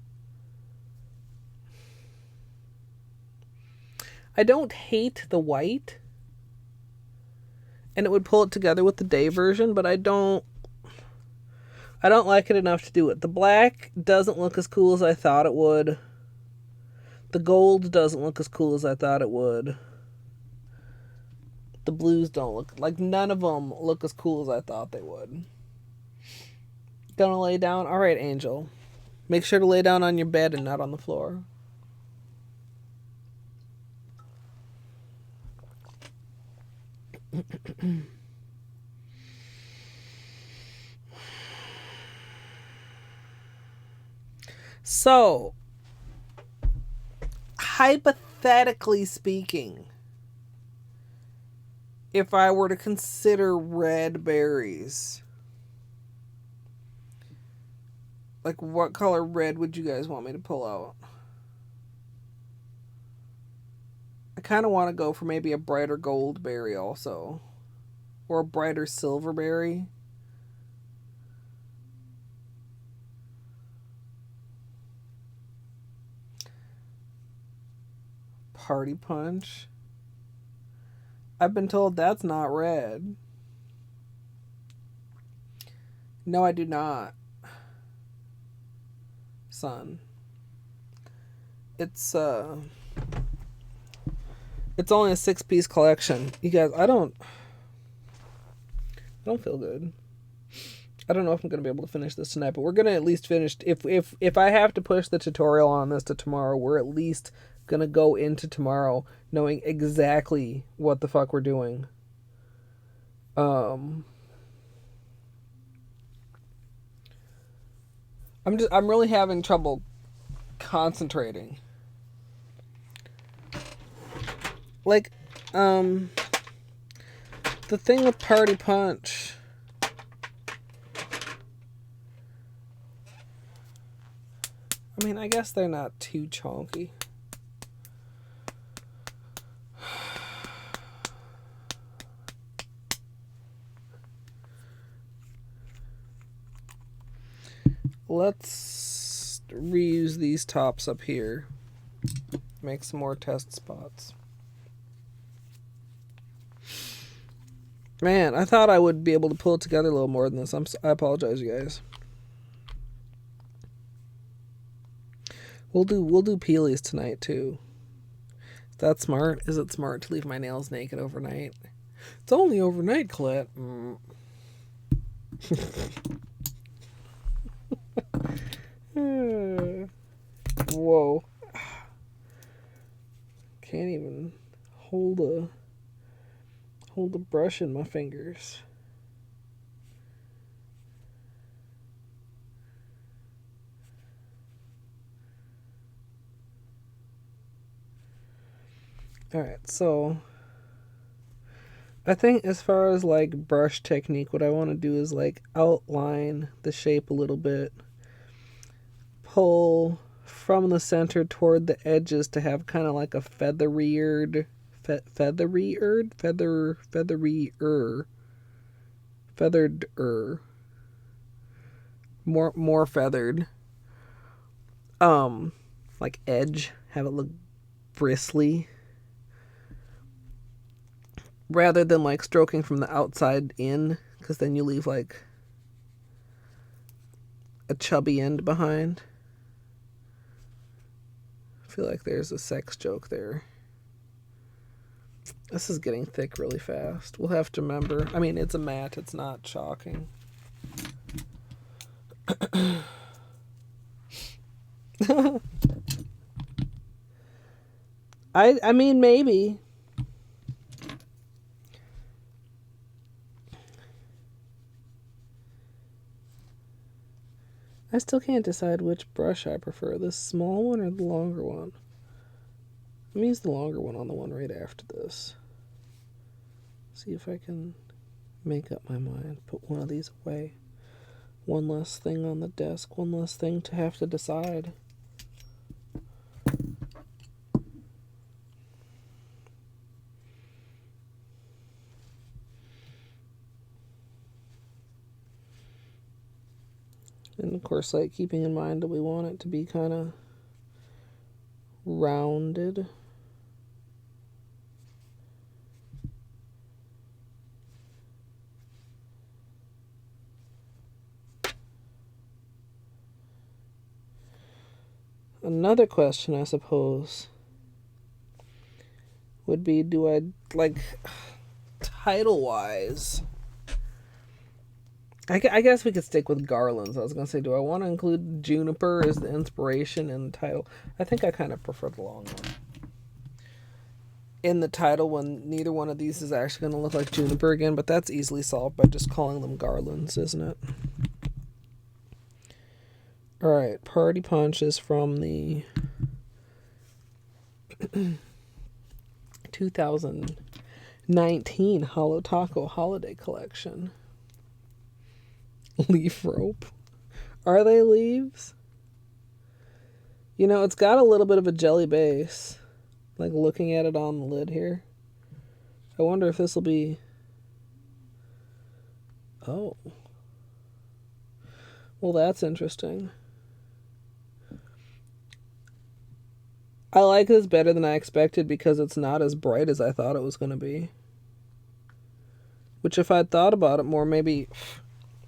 I don't hate the white, and it would pull it together with the day version, but I don't like it enough to do it. The black doesn't look as cool as I thought it would. The gold doesn't look as cool as I thought it would. The blues don't look, like, none of them look as cool as I thought they would. Gonna lay down? All right, Angel. Make sure to lay down on your bed and not on the floor. So, hypothetically speaking, if I were to consider red berries, like, what color red would you guys want me to pull out? I kind of want to go for maybe a brighter gold berry also, or a brighter silver berry. Party Punch. I've been told that's not red. No, I do not. Son. It's only a 6-piece collection. You guys, I don't feel good. I don't know if I'm going to be able to finish this tonight, but we're going to at least finish. If I have to push the tutorial on this to tomorrow, we're at least going to go into tomorrow knowing exactly what the fuck we're doing. I'm really having trouble concentrating. Like, the thing with Party Punch, I guess they're not too chonky. Let's reuse these tops up here. Make some more test spots. Man, I thought I would be able to pull it together a little more than this. I apologize, you guys. We'll do Peelies tonight too. Is that smart? Is it smart to leave my nails naked overnight? It's only overnight, Colette. Whoa. Can't even hold a brush in my fingers. Alright, so I think as far as like brush technique, what I want to do is like outline the shape a little bit, pull from the center toward the edges to have kind of like a feathered, more feathered, like edge, have it look bristly, rather than like stroking from the outside in, because then you leave like a chubby end behind. I feel like there's a sex joke there. This is getting thick really fast. We'll have to remember. I mean, it's a matte, it's not chalking. I mean, maybe. I still can't decide which brush I prefer, this small one or the longer one. I'm gonna use the longer one on the one right after this. See if I can make up my mind. Put one of these away. One less thing on the desk, one less thing to have to decide. And of course, like, keeping in mind that we want it to be kind of rounded. Another question, I suppose, would be, do I, like, title-wise, I guess we could stick with Garland's. I was going to say, do I want to include Juniper as the inspiration in the title? I think I kind of prefer the long one. In the title, when neither one of these is actually going to look like Juniper again, but that's easily solved by just calling them Garland's, isn't it? Alright, Party Punch is from the 2019 Holo Taco Holiday Collection. Leaf rope. Are they leaves? You know, it's got a little bit of a jelly base. Like, looking at it on the lid here. I wonder if this will be... Oh. Well, that's interesting. I like this better than I expected because it's not as bright as I thought it was going to be. Which, if I'd thought about it more, maybe...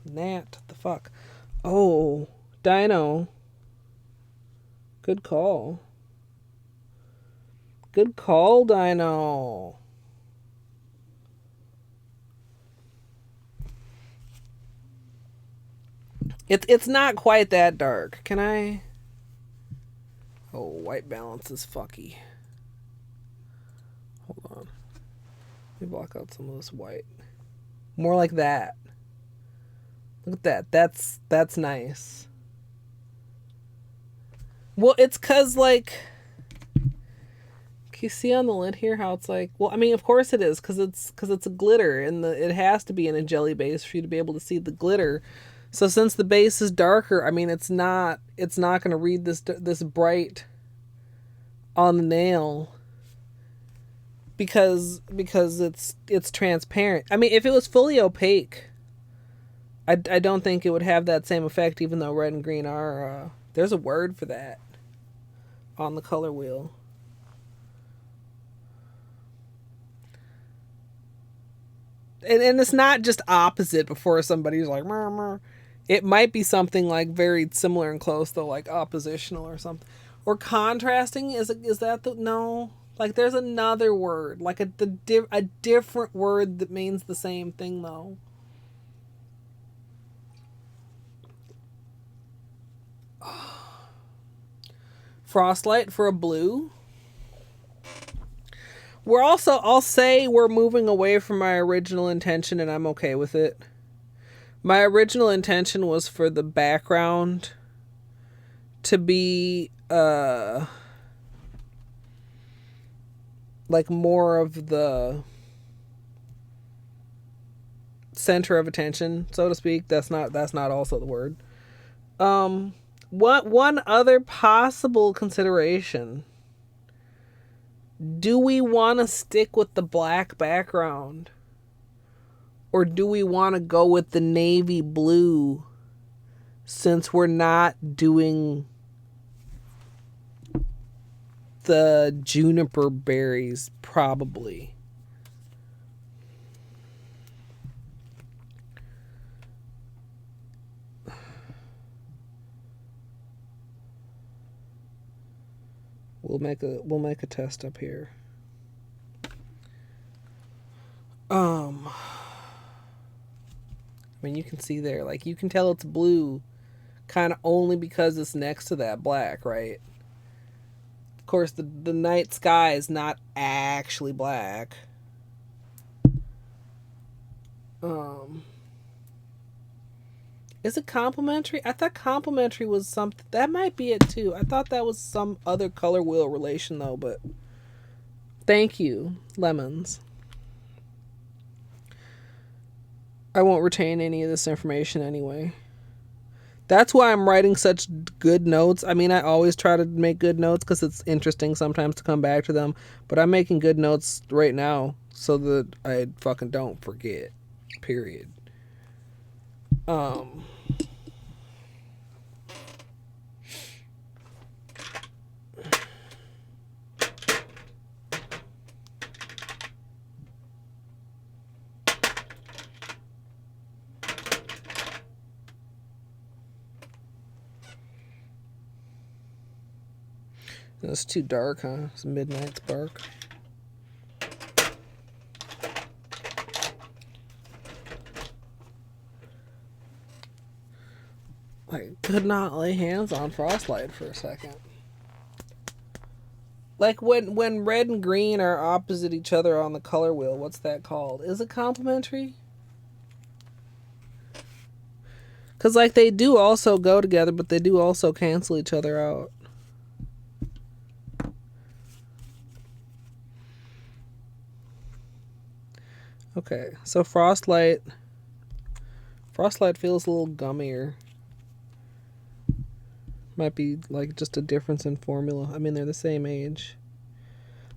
Nat, the fuck. Oh, Dino. Good call. Good call, Dino. It's not quite that dark. Can I? Oh, white balance is fucky. Hold on. Let me block out some of this white. More like that. Look at that. That's nice. Well, it's cause like, can you see on the lid here how it's like? Well, I mean, of course it is, cause it's a glitter, and it has to be in a jelly base for you to be able to see the glitter. So since the base is darker, I mean, it's not going to read this bright on the nail because it's transparent. I mean, if it was fully opaque, I don't think it would have that same effect, even though red and green are, there's a word for that on the color wheel. And it's not just opposite before somebody's like, murmur. It might be something like very similar and close, though, like oppositional or something. Or contrasting, is that the, no? Like there's another word, like a different word that means the same thing though. Frostlight for a blue. We're also, I'll say we're moving away from my original intention and I'm okay with it. My original intention was for the background to be like more of the center of attention, so to speak. That's not also the word. One other possible consideration. Do we want to stick with the black background? Or do we want to go with the navy blue since we're not doing the juniper berries, probably? We'll make a test up here. I mean, you can see there, like, you can tell it's blue kind of only because it's next to that black, right? Of course, the night sky is not actually black. Is it complementary? I thought complementary was something. That might be it too. I thought that was some other color wheel relation though, but thank you, lemons. I won't retain any of this information anyway. That's why I'm writing such good notes. I mean, I always try to make good notes because it's interesting sometimes to come back to them. But I'm making good notes right now so that I fucking don't forget. Period. It's too dark, huh? It's midnight spark. I could not lay hands on Frostlight for a second. Like when red and green are opposite each other on the color wheel, what's that called? Is it complementary? Because like they do also go together, but they do also cancel each other out. Okay, so Frostlight feels a little gummier. Might be like just a difference in formula. I mean, they're the same age.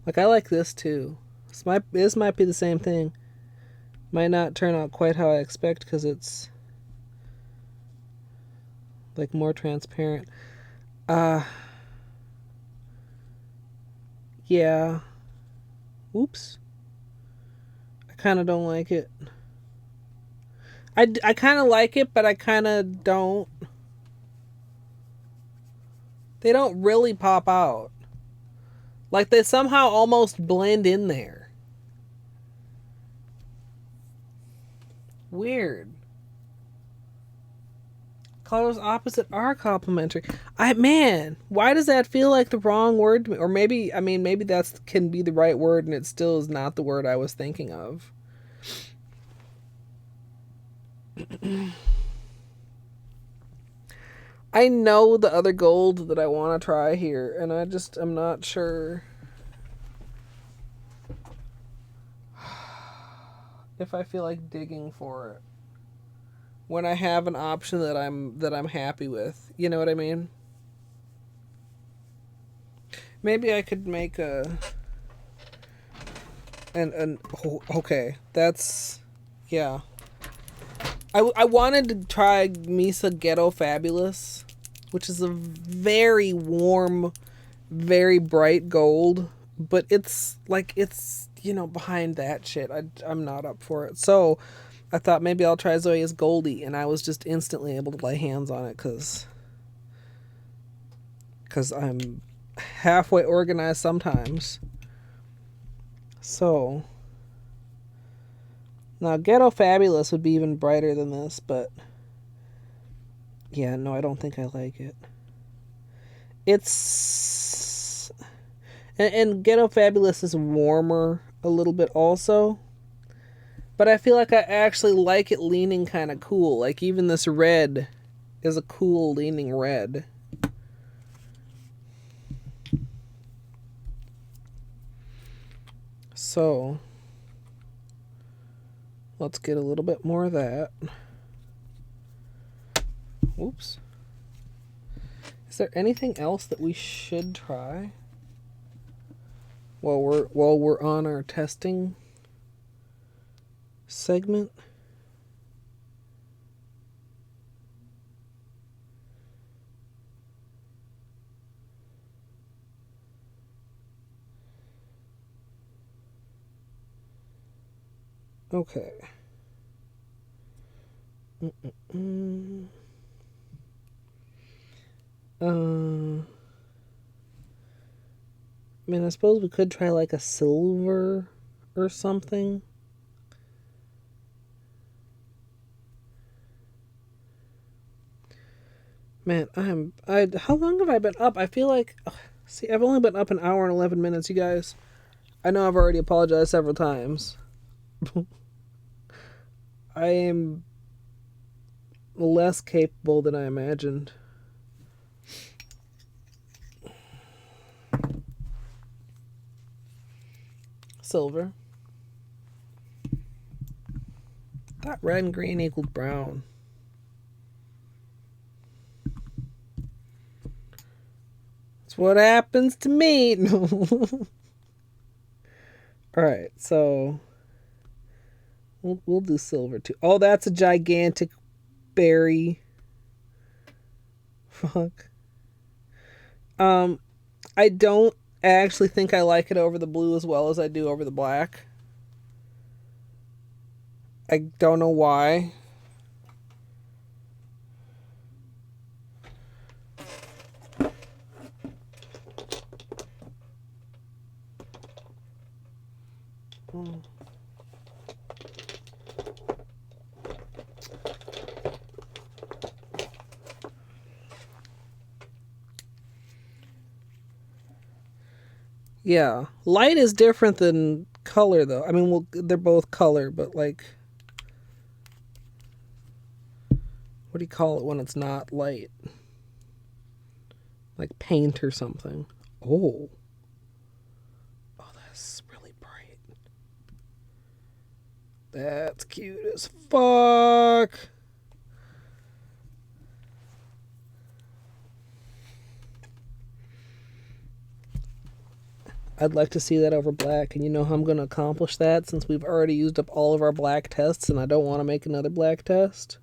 Like, I like this too. This might be the same thing. Might not turn out quite how I expect because it's like more transparent. Yeah. Oops. I kind of don't like it. I kind of like it, but I kind of don't. They don't really pop out. Like they somehow almost blend in there. Weird. Colors opposite are complementary. Man, why does that feel like the wrong word to me? Or maybe that's can be the right word and it still is not the word I was thinking of. I know the other gold that I want to try here, and I'm not sure if I feel like digging for it when I have an option that I'm happy with. You know what I mean? Maybe I could make okay, that's, yeah. I wanted to try Misa Ghetto Fabulous, which is a very warm, very bright gold, but it's behind that shit. I'm not up for it. So I thought maybe I'll try Zoya's Goldie, and I was just instantly able to lay hands on it because I'm halfway organized sometimes. So now Ghetto Fabulous would be even brighter than this, but yeah, no, I don't think I like it. It's and Ghetto Fabulous is warmer a little bit also. But I feel like I actually like it leaning kind of cool. Like even this red is a cool leaning red. So let's get a little bit more of that. Whoops. Is there anything else that we should try while we're on our testing segment? Okay. I mean, I suppose we could try like a silver or something. Man, how long have I been up? I feel like, see, I've only been up an hour and 11 minutes, you guys. I know I've already apologized several times. I am less capable than I imagined. Silver. Thought red and green equaled brown. That's what happens to me. No. Alright, so we'll do silver too. Oh, that's a gigantic berry. Fuck. I don't actually think I like it over the blue as well as I do over the black. I don't know why. Yeah, light is different than color, though. I mean, they're both color, but like, what do you call it when it's not light? Like paint or something. Oh, that's really bright. That's cute as fuck. I'd like to see that over black, and you know how I'm going to accomplish that since we've already used up all of our black tests and I don't want to make another black test?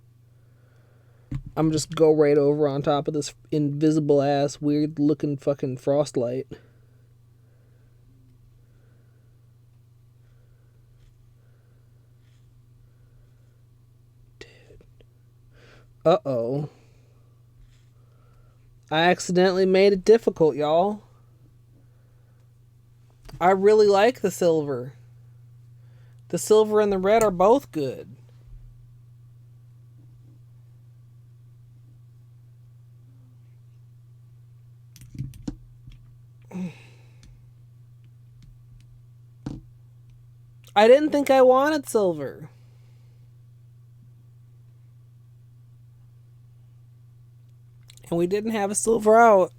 I'm just go right over on top of this invisible ass weird looking fucking frostlight. Dude. Uh-oh. I accidentally made it difficult, y'all. I really like the silver. The silver and the red are both good. I didn't think I wanted silver. And we didn't have a silver out.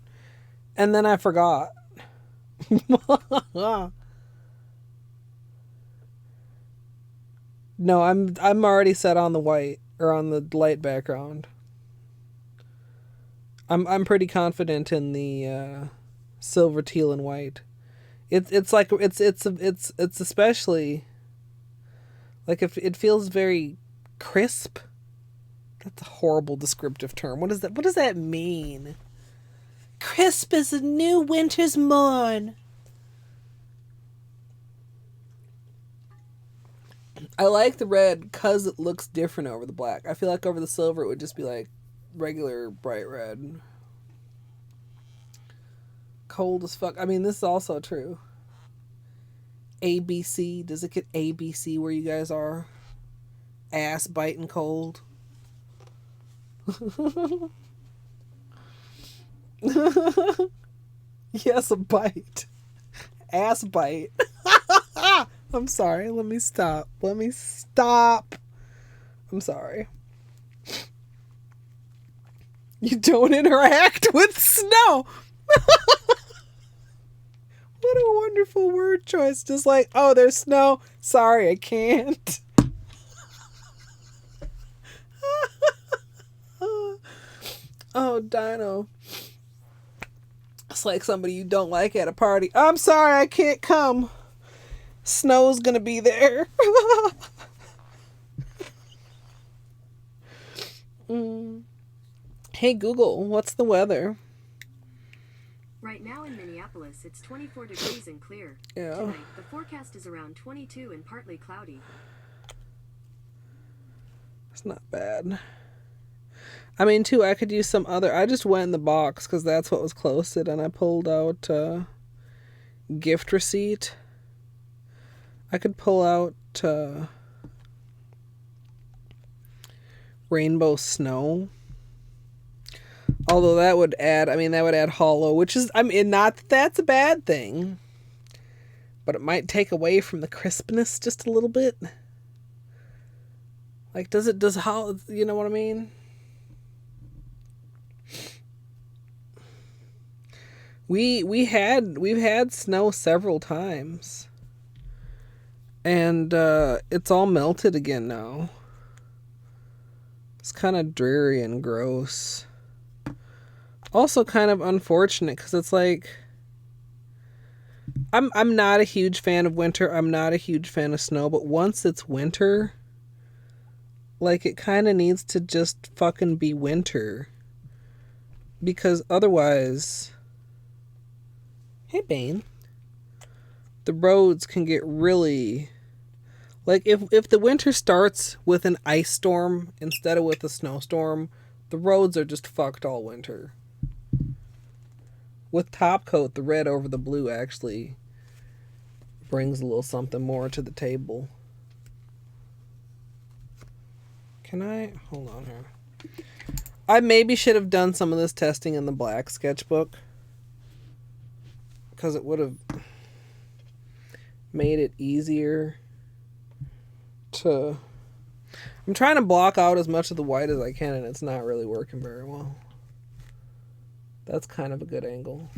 And then I forgot. No, I'm already set on the white or on the light background. I'm pretty confident in the silver, teal, and white. It's especially like if it feels very crisp. That's a horrible descriptive term. What is that? What does that mean? Crisp as a new winter's morn. I like the red because it looks different over the black. I feel like over the silver it would just be like regular bright red. Cold as fuck. I mean, this is also true. ABC. Does it get ABC where you guys are? Ass biting cold. Yes, a bite. Ass bite. I'm sorry. Let me stop. I'm sorry. You don't interact with snow. What a wonderful word choice. Just like, oh, there's snow. Sorry, I can't. Oh, Dino. It's like somebody you don't like at a party. I'm sorry, I can't come. Snow's gonna be there. Hey Google, what's the weather? Right now in Minneapolis, it's 24 degrees and clear. Yeah. Tonight, the forecast is around 22 and partly cloudy. It's not bad. I mean, too, I could use some other... I just went in the box because that's what was closest, and I pulled out gift receipt. I could pull out rainbow snow. Although that would add hollow, which is, I mean, not that that's a bad thing. But it might take away from the crispness just a little bit. Like, does hollow, you know what I mean? We've had snow several times. And it's all melted again now. It's kind of dreary and gross. Also kind of unfortunate because it's like I'm not a huge fan of winter. I'm not a huge fan of snow, but once it's winter, like it kind of needs to just fucking be winter. Because otherwise, hey Bane, the roads can get really, like if the winter starts with an ice storm instead of with a snowstorm, the roads are just fucked all winter. With top coat, the red over the blue actually brings a little something more to the table. Can I? Hold on here. I maybe should have done some of this testing in the black sketchbook. Because it would have made it easier to... I'm trying to block out as much of the white as I can, and it's not really working very well. That's kind of a good angle.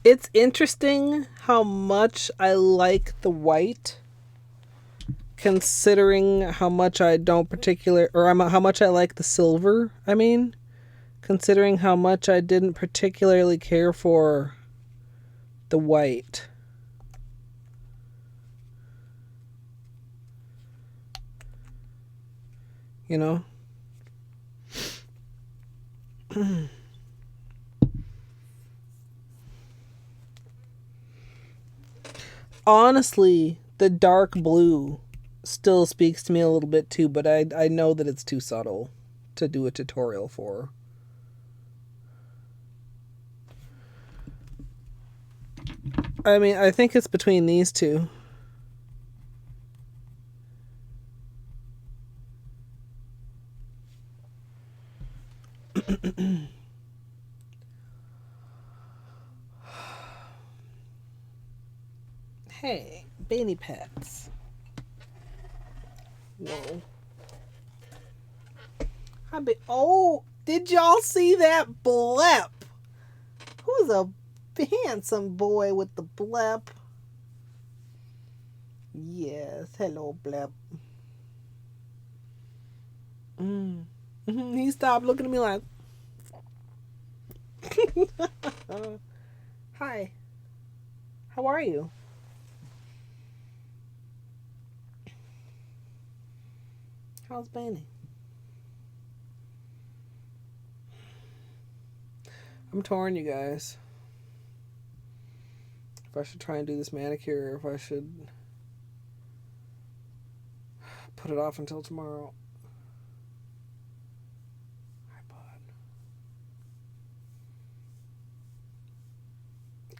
It's interesting how much I like the white, considering how much I don't how much I like the silver, I mean, considering how much I didn't particularly care for the white. You know? Honestly, the dark blue still speaks to me a little bit too, but I know that it's too subtle to do a tutorial for. I mean, I think it's between these two. Hey, Beanie Pets. Whoa. Oh, did y'all see that blep? Who's a handsome boy with the blep? Yes, hello, blep. He stopped looking at me like... Hi. How are you? How's Benny? I'm torn, you guys. If I should try and do this manicure, or if I should put it off until tomorrow. Hi, bud.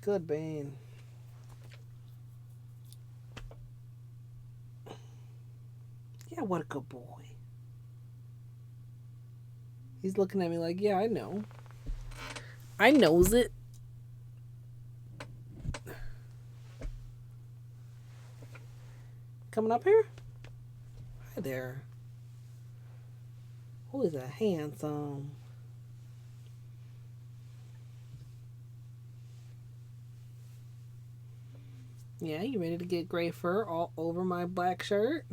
Good Bane. Yeah, what a good boy. He's looking at me like, yeah, I know. I knows it. Coming up here? Hi there. Who is that handsome? Yeah, you ready to get gray fur all over my black shirt?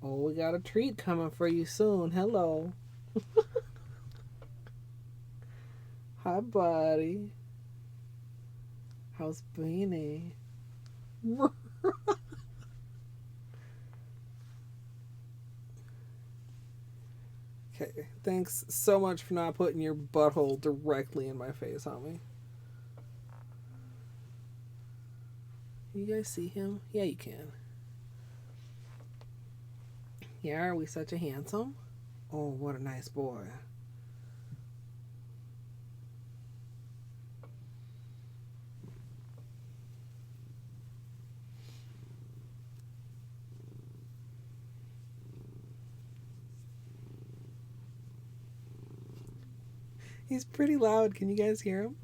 Oh, we got a treat coming for you soon. Hello. Hi, buddy. How's Beanie? Okay, thanks so much for not putting your butthole directly in my face, homie. You guys see him? Yeah, you can. Yeah, are we such a handsome? Oh, what a nice boy. He's pretty loud. Can you guys hear him?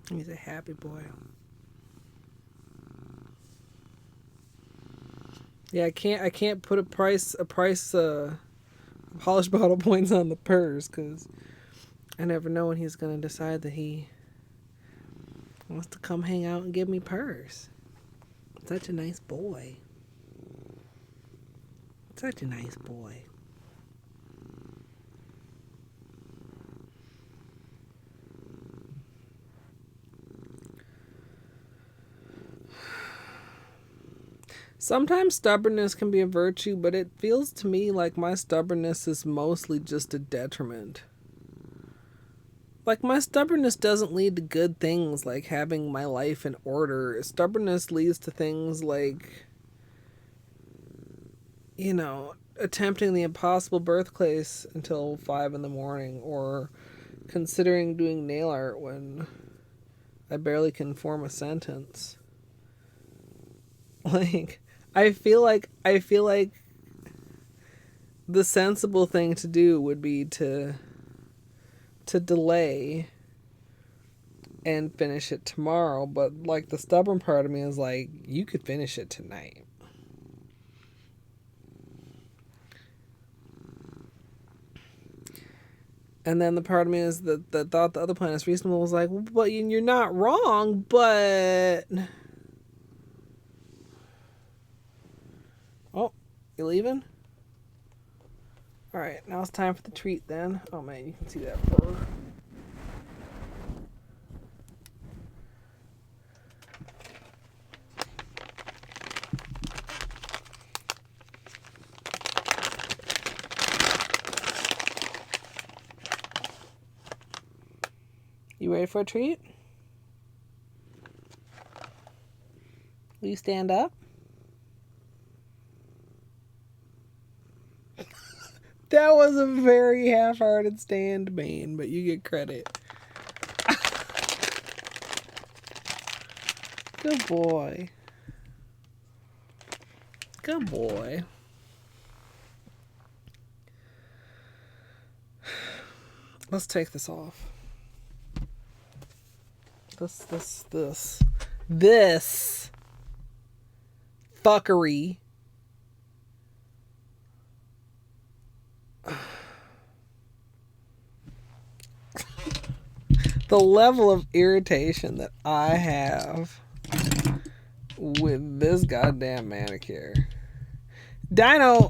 He's a happy boy. Yeah, I can't put a price polished bottle points on the purse because I never know when he's gonna decide that he wants to come hang out and give me purse. Such a nice boy. Such a nice boy. Sometimes stubbornness can be a virtue, but it feels to me like my stubbornness is mostly just a detriment. Like, my stubbornness doesn't lead to good things like having my life in order. Stubbornness leads to things like, you know, attempting the impossible birthplace until 5 in the morning, or considering doing nail art when I barely can form a sentence. Like, I feel like the sensible thing to do would be to delay and finish it tomorrow, but like the stubborn part of me is like, you could finish it tonight. And then the part of me is that thought the other plan is reasonable was like, well, but you're not wrong, but oh, you leaving? All right, now it's time for the treat then. Oh man, you can see that fur. You ready for a treat? Will you stand up? That was a very half-hearted stand, Bane, but you get credit. Good boy. Good boy. Let's take this off. This fuckery. The level of irritation that I have with this goddamn manicure. Dino.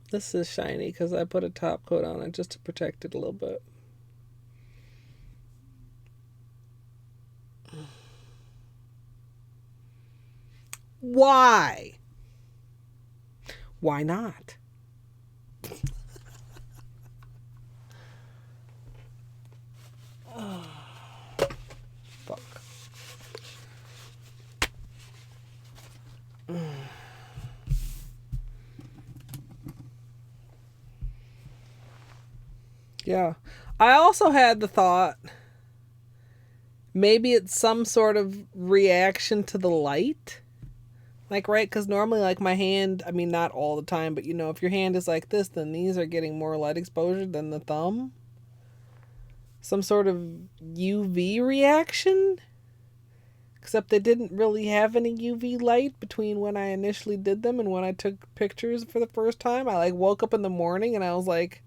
This is shiny because I put a top coat on it just to protect it a little bit. Why? Why not? Oh, fuck. Yeah. I also had the thought maybe it's some sort of reaction to the light. Like, right? Because normally, like, my hand, I mean, not all the time, but, you know, if your hand is like this, then these are getting more light exposure than the thumb. Some sort of UV reaction? Except they didn't really have any UV light between when I initially did them and when I took pictures for the first time. I, like, woke up in the morning and I was like,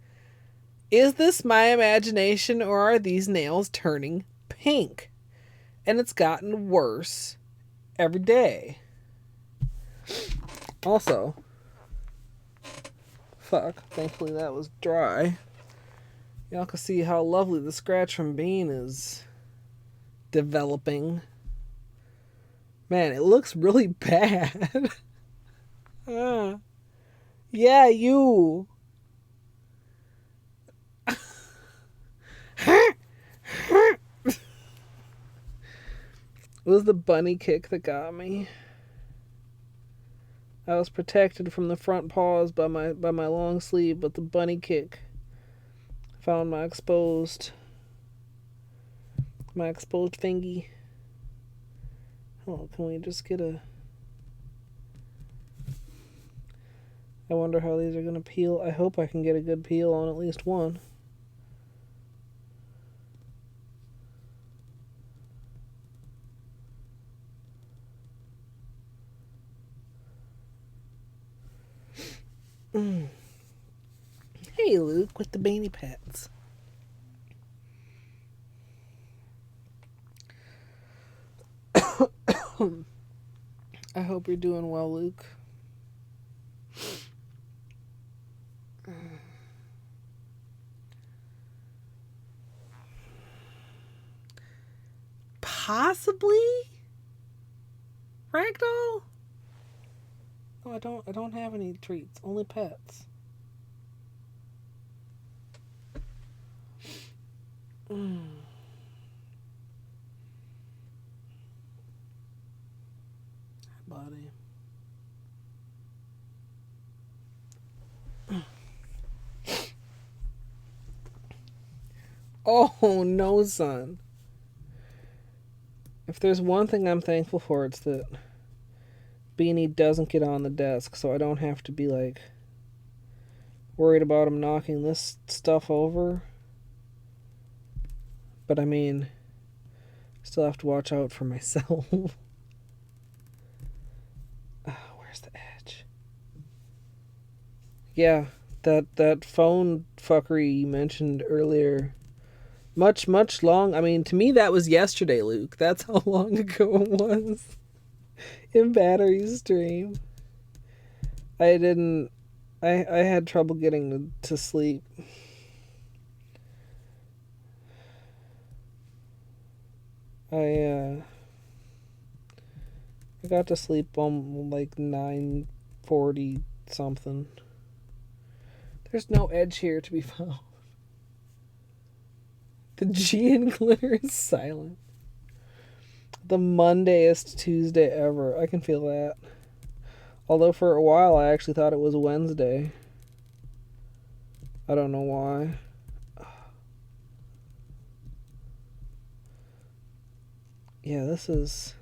is this my imagination or are these nails turning pink? And it's gotten worse every day. Also, fuck, thankfully that was dry. Y'all can see how lovely the scratch from Bean is developing. Man, it looks really bad. Yeah, you. It was the bunny kick that got me. I was protected from the front paws by my long sleeve, but the bunny kick found my exposed fingy. Oh, can we just get a... I wonder how these are going to peel. I hope I can get a good peel on at least one. Hey, Luke, with the Beanie Pets. I hope you're doing well, Luke. Possibly? Ragdoll? No, I don't have any treats. Only pets. Body. Oh, no, son. If there's one thing I'm thankful for, it's that Beanie doesn't get on the desk, so I don't have to be, like, worried about him knocking this stuff over. But, I mean, still have to watch out for myself. Where's the edge? Yeah, that phone fuckery you mentioned earlier... Much long. I mean, to me, that was yesterday, Luke. That's how long ago it was. In battery stream. I had trouble getting to sleep. I got to sleep on like 9:40 something. There's no edge here to be found. The G in glitter is silent. The Mondayest Tuesday ever. I can feel that. Although for a while I actually thought it was Wednesday. I don't know why. Yeah, this is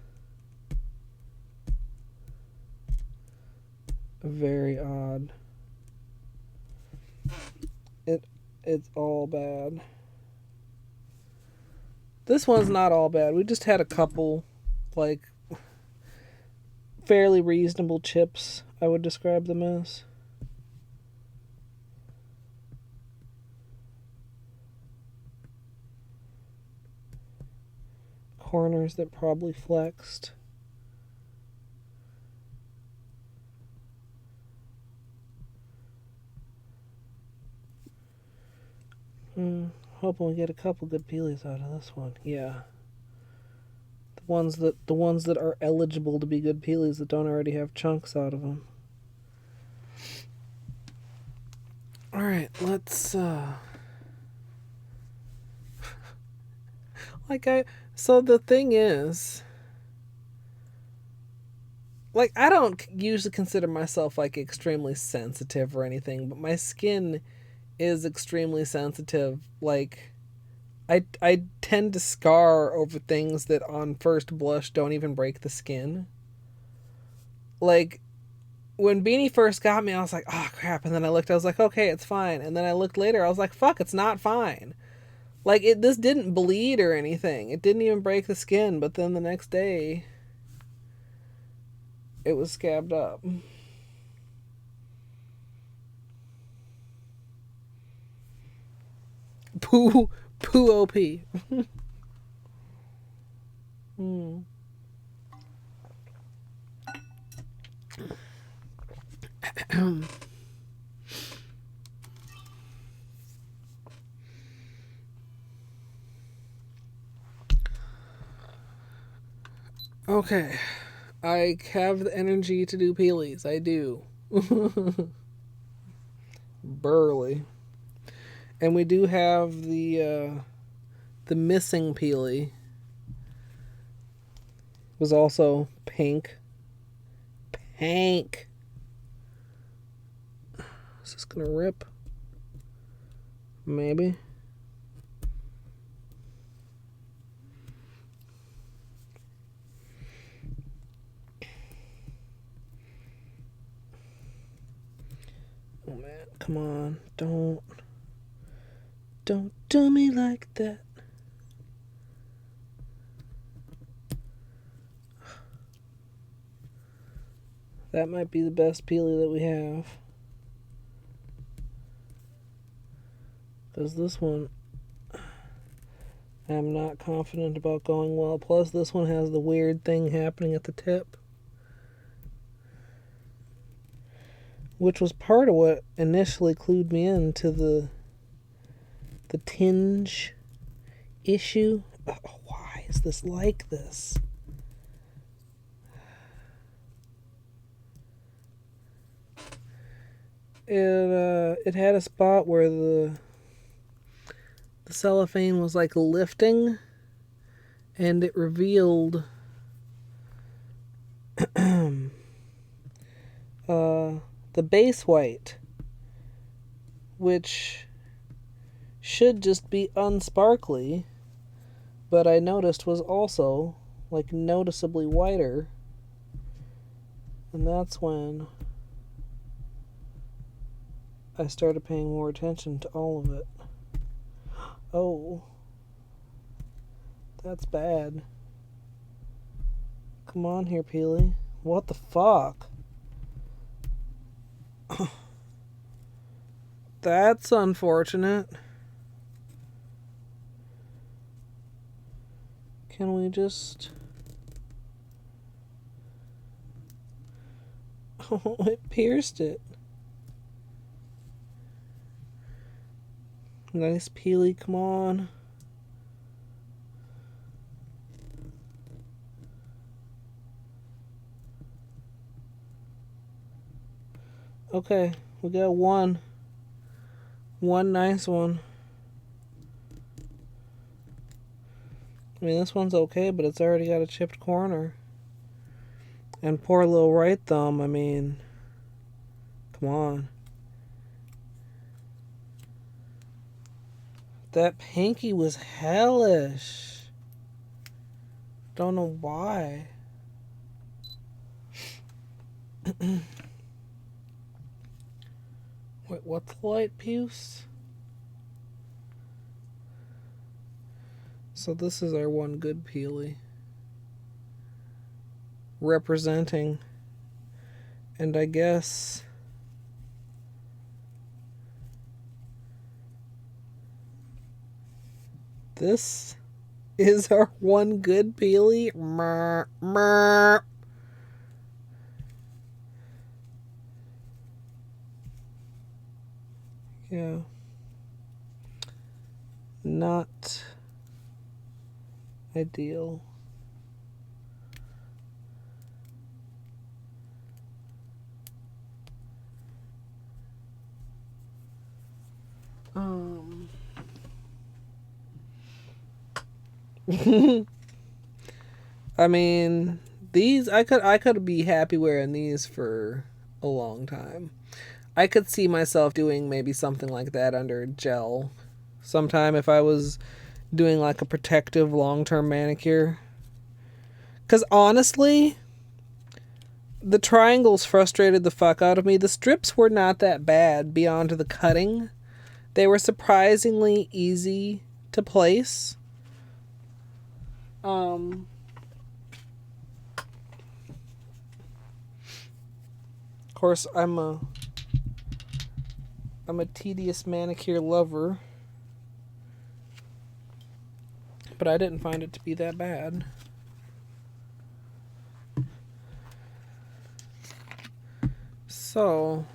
very odd. It's all bad. This one's not all bad. We just had a couple, like, fairly reasonable chips, I would describe them as. Corners that probably flexed. Hoping we get a couple good peelies out of this one. Yeah. The ones that are eligible to be good peelies that don't already have chunks out of them. All right, let's so the thing is, like, I don't usually consider myself like extremely sensitive or anything, but my skin is extremely sensitive. Like, I tend to scar over things that on first blush don't even break the skin. Like, when Beanie first got me, I was like, oh crap, and then I was like, okay, it's fine. And then I looked later, I was like, fuck, it's not fine. Like, this didn't bleed or anything. It didn't even break the skin, but then the next day, it was scabbed up. Poo OP. Okay. I have the energy to do peelies. I do. Burly. And we do have the missing peely. Was also pink. Pink. Is this gonna rip? Maybe. Oh man, come on. Don't do me like that. That might be the best peely that we have. Because this one, I'm not confident about going well. Plus, this one has the weird thing happening at the tip. Which was part of what initially clued me into the tinge issue. Oh, why is this like this? It had a spot where the cellophane was like lifting, and it revealed the base white, which should just be unsparkly, but I noticed was also like noticeably whiter, and that's when I started paying more attention to all of it. Oh, that's bad. Come on here, Peely. What the fuck? That's unfortunate. Can we just... Oh, it pierced it. Nice peely, come on. Okay, we got one nice one. I mean, this one's okay, but it's already got a chipped corner. And poor little right thumb, I mean, come on. That pinky was hellish. Don't know why. Wait, what's the light puce? So this is our one good Peely. Representing. And I guess this is our one good Peely. Mer, mer. Yeah. Not ideal. I mean, these I could be happy wearing these for a long time. I could see myself doing maybe something like that under gel sometime if I was doing like a protective long-term manicure. Because honestly, the triangles frustrated the fuck out of me. The strips were not that bad beyond the cutting. They were surprisingly easy to place. Of course, I'm a tedious manicure lover, but I didn't find it to be that bad. So,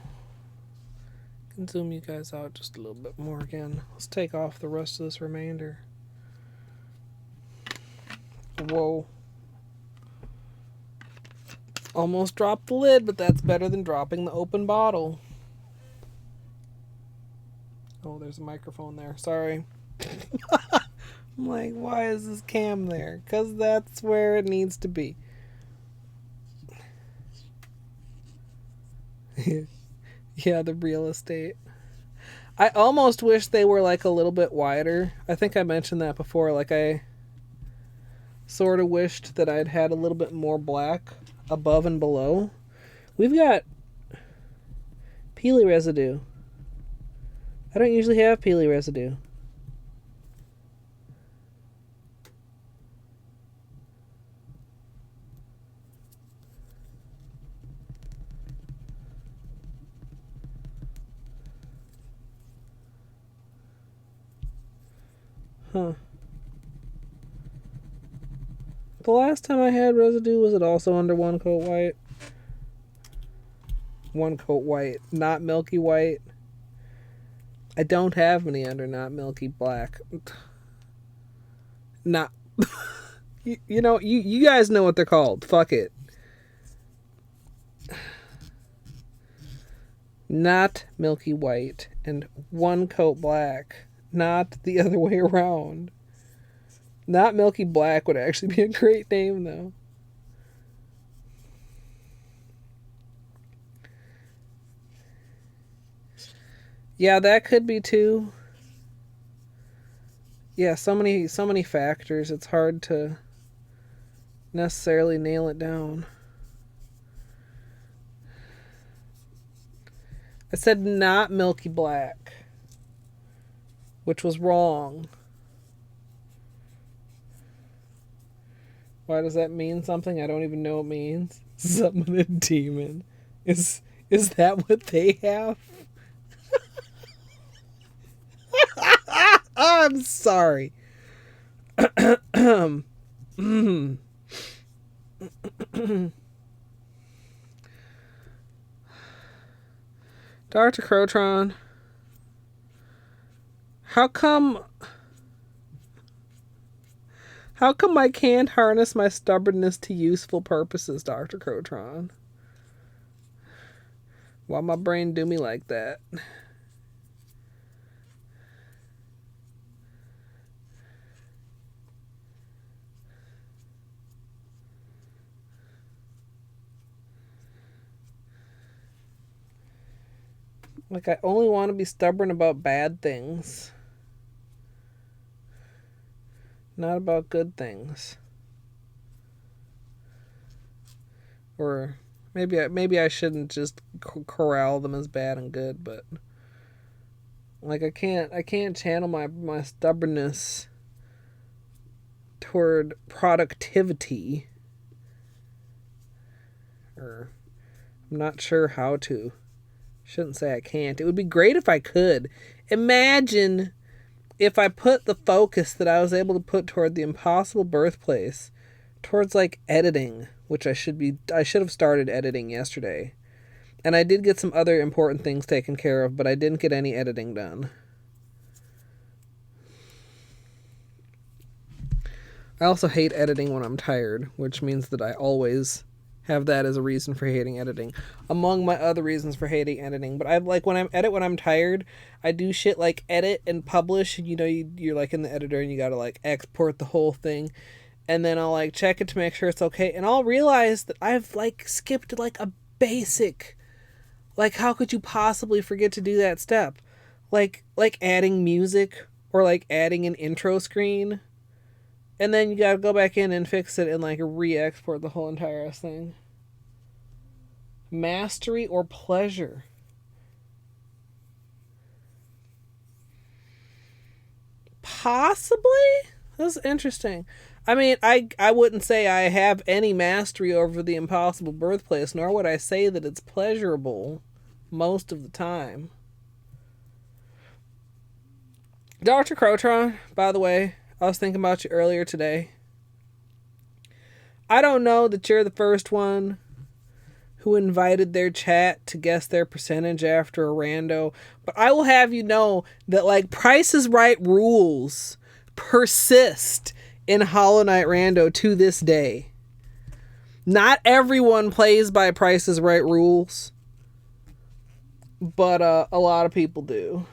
I can zoom you guys out just a little bit more again. Let's take off the rest of this remainder. Whoa. Almost dropped the lid, but that's better than dropping the open bottle. Oh, there's a microphone there. Sorry. I'm like, why is this cam there? Because that's where it needs to be. Yeah, the real estate. I almost wish they were like a little bit wider. I think I mentioned that before. Like, I sort of wished that I'd had a little bit more black above and below. We've got Peely residue. I don't usually have Peely residue. Huh. The last time I had residue, was it also under one coat white? One coat white, not milky white. I don't have any under not milky black. Not. you know, you guys know what they're called. Fuck it. Not milky white and one coat black. Not the other way around. Not milky black would actually be a great name, though. Yeah, that could be too. Yeah, so many factors. It's hard to necessarily nail it down. I said not milky black, which was wrong. Why does that mean something I don't even know it means? Summon a demon. Is that what they have? I'm sorry. Dr. Crotron, how come I can't harness my stubbornness to useful purposes, Dr. Crotron? Why my brain do me like that? Like, I only want to be stubborn about bad things, not about good things. Or maybe I shouldn't just corral them as bad and good, but like I can't channel my stubbornness toward productivity. Or I'm not sure how to. Shouldn't say I can't. It would be great if I could. Imagine if I put the focus that I was able to put toward The Impossible Birthplace towards like editing, which I should have started editing yesterday. And I did get some other important things taken care of, but I didn't get any editing done. I also hate editing when I'm tired, which means that I always have that as a reason for hating editing, among my other reasons for hating editing. But I like when I'm tired, I do shit like edit and publish. You know, you're like in the editor and you gotta like export the whole thing, and then I'll like check it to make sure it's okay, and I'll realize that I've like skipped like a basic. Like, how could you possibly forget to do that step? Like adding music or like adding an intro screen. And then you gotta go back in and fix it and like re-export the whole entire thing. Mastery or pleasure? Possibly? That's interesting. I mean, I wouldn't say I have any mastery over The Impossible Birthplace, nor would I say that it's pleasurable most of the time. Dr. Crotron, by the way, I was thinking about you earlier today. I don't know that you're the first one who invited their chat to guess their percentage after a rando, but I will have you know that like Price is Right rules persist in Hollow Knight rando to this day. Not everyone plays by Price is Right rules, but a lot of people do.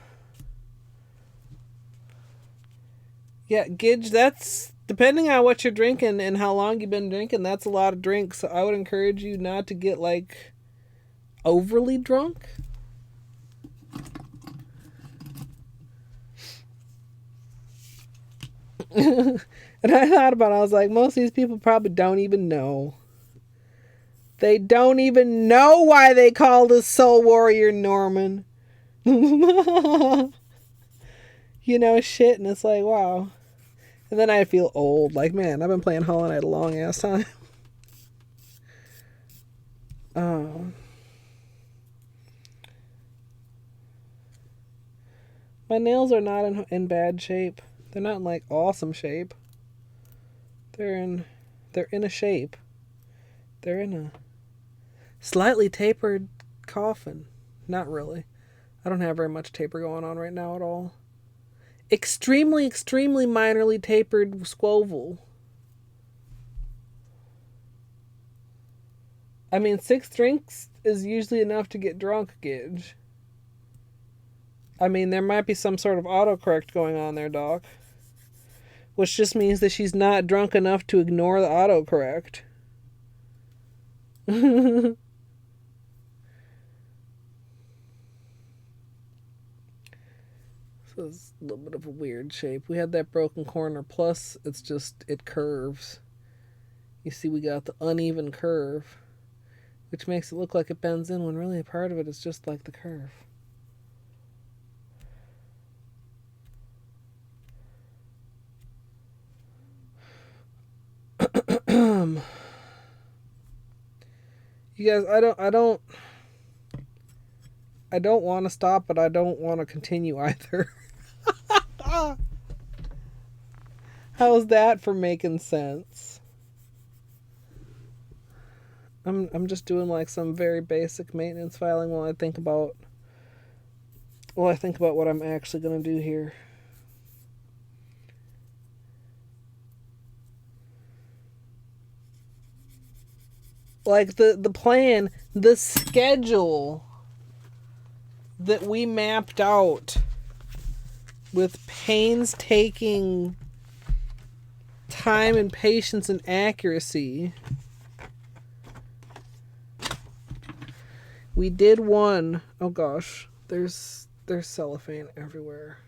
Yeah, Gidge, that's depending on what you're drinking and how long you've been drinking, that's a lot of drinks. So I would encourage you not to get like overly drunk. And I thought about it, I was like, most of these people probably don't even know. They don't even know why they called us Soul Warrior Norman. You know, shit, and it's like, wow. And then I feel old. Like, man, I've been playing Hollow Knight a long ass time. My nails are not in bad shape. They're not in like awesome shape. They're in a shape. They're in a slightly tapered coffin. Not really. I don't have very much taper going on right now at all. Extremely, extremely minorly tapered squoval. I mean, 6 drinks is usually enough to get drunk, Gidge. I mean, there might be some sort of autocorrect going on there, Doc. Which just means that she's not drunk enough to ignore the autocorrect. So it's a little bit of a weird shape. We had that broken corner, plus it curves. You see, we got the uneven curve, which makes it look like it bends in when really a part of it is just like the curve. You guys, I don't want to stop, but I don't want to continue either. How's that for making sense? I'm just doing like some very basic maintenance filing while I think about what I'm actually going to do here. Like the plan, the schedule that we mapped out with painstaking time and patience and accuracy. We did one. Oh gosh. There's cellophane everywhere.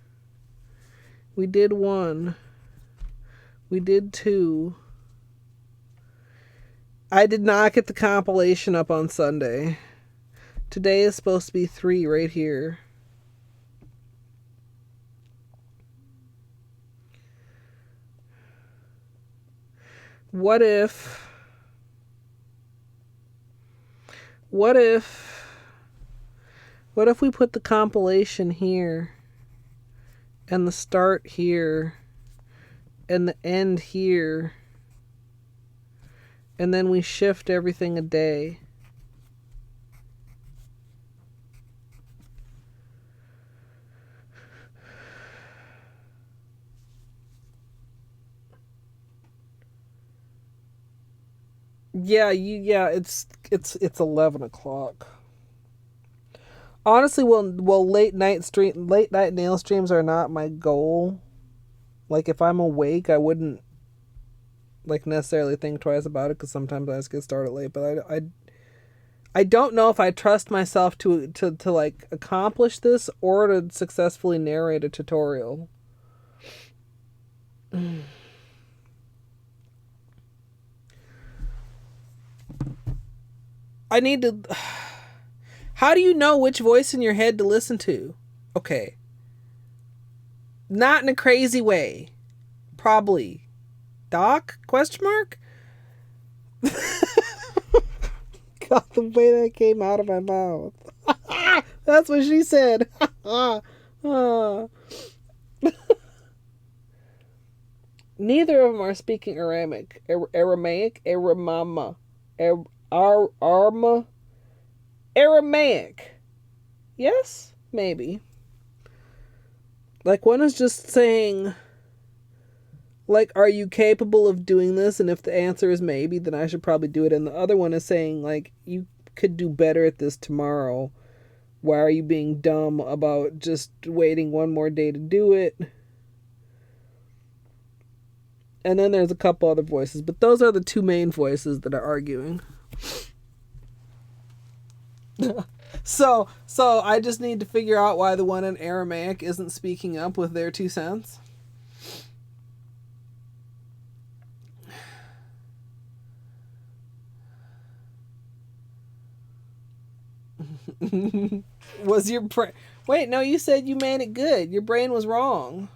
We did 1. We did 2. I did not get the compilation up on Sunday. Today is supposed to be 3 right here. What if we put the compilation here and the start here and the end here, and then we shift everything a day? Yeah, it's 11 o'clock. Honestly, late night nail streams are not my goal. Like, if I'm awake, I wouldn't like necessarily think twice about it, because sometimes I just get started late. But I don't know if I trust myself to like accomplish this or to successfully narrate a tutorial. I need to. How do you know which voice in your head to listen to? Okay. Not in a crazy way. Probably. Doc? Question mark? God, the way that came out of my mouth. That's what she said. Neither of them are speaking Aramaic. Aramaic. Yes? Maybe. Like, one is just saying, like, are you capable of doing this? And if the answer is maybe, then I should probably do it. And the other one is saying, like, you could do better at this tomorrow. Why are you being dumb about just waiting one more day to do it? And then there's a couple other voices, but those are the two main voices that are arguing. So I just need to figure out why the one in Aramaic isn't speaking up with their 2 cents. Was your brain... Wait, no, you said you made it good. Your brain was wrong.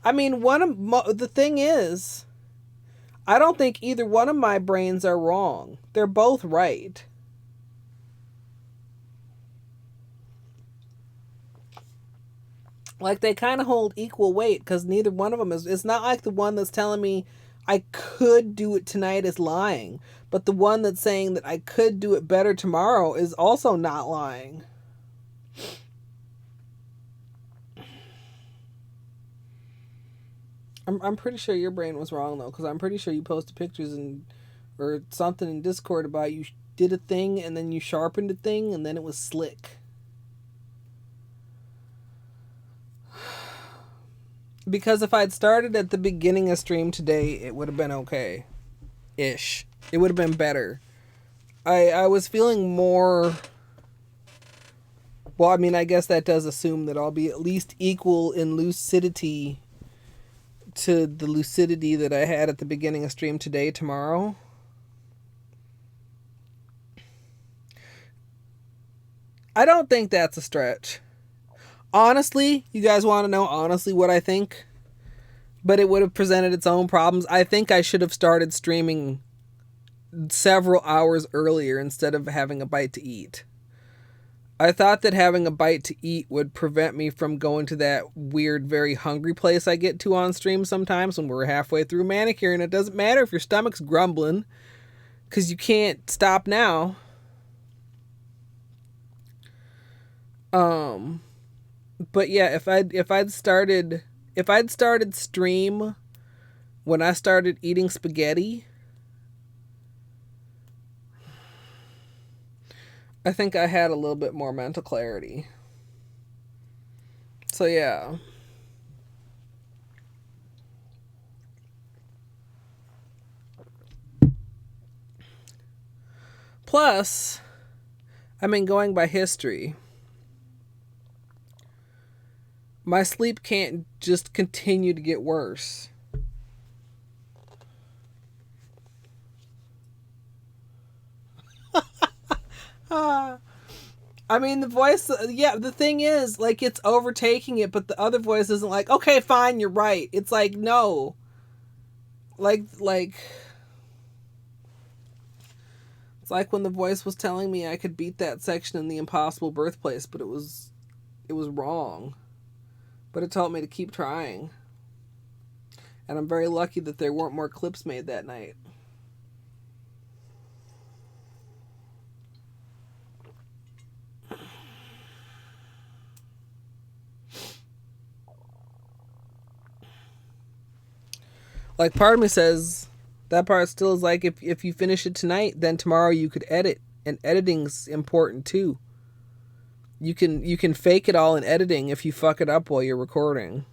I mean, the thing is, I don't think either one of my brains are wrong. They're both right. Like, they kind of hold equal weight, because neither one of them is... It's not like the one that's telling me I could do it tonight is lying, but the one that's saying that I could do it better tomorrow is also not lying. I'm pretty sure your brain was wrong, though, because I'm pretty sure you posted pictures or something in Discord about you did a thing and then you sharpened a thing and then it was slick. Because if I'd started at the beginning of stream today, it would have been okay-ish. It would have been better. I was feeling more... Well, I mean, I guess that does assume that I'll be at least equal in lucidity to the lucidity that I had at the beginning of stream today tomorrow. I don't think that's a stretch. Honestly, you guys want to know honestly what I think? But it would have presented its own problems. I think I should have started streaming several hours earlier instead of having a bite to eat. I thought that having a bite to eat would prevent me from going to that weird, very hungry place I get to on stream sometimes when we're halfway through manicure, and it doesn't matter if your stomach's grumbling, because you can't stop now. But yeah, if I'd started stream when I started eating spaghetti, I think I had a little bit more mental clarity. So yeah. Plus, I mean, going by history, My sleep can't just continue to get worse. I mean, the voice, yeah, the thing is, like, it's overtaking it, but the other voice isn't like, okay, fine, you're right. It's like, no. Like, it's like when the voice was telling me I could beat that section in The Impossible Birthplace, but it was wrong. But it told me to keep trying. And I'm very lucky that there weren't more clips made that night. Like, part of me says that part still is like, if you finish it tonight, then tomorrow you could edit, and editing's important too. You can fake it all in editing if you fuck it up while you're recording.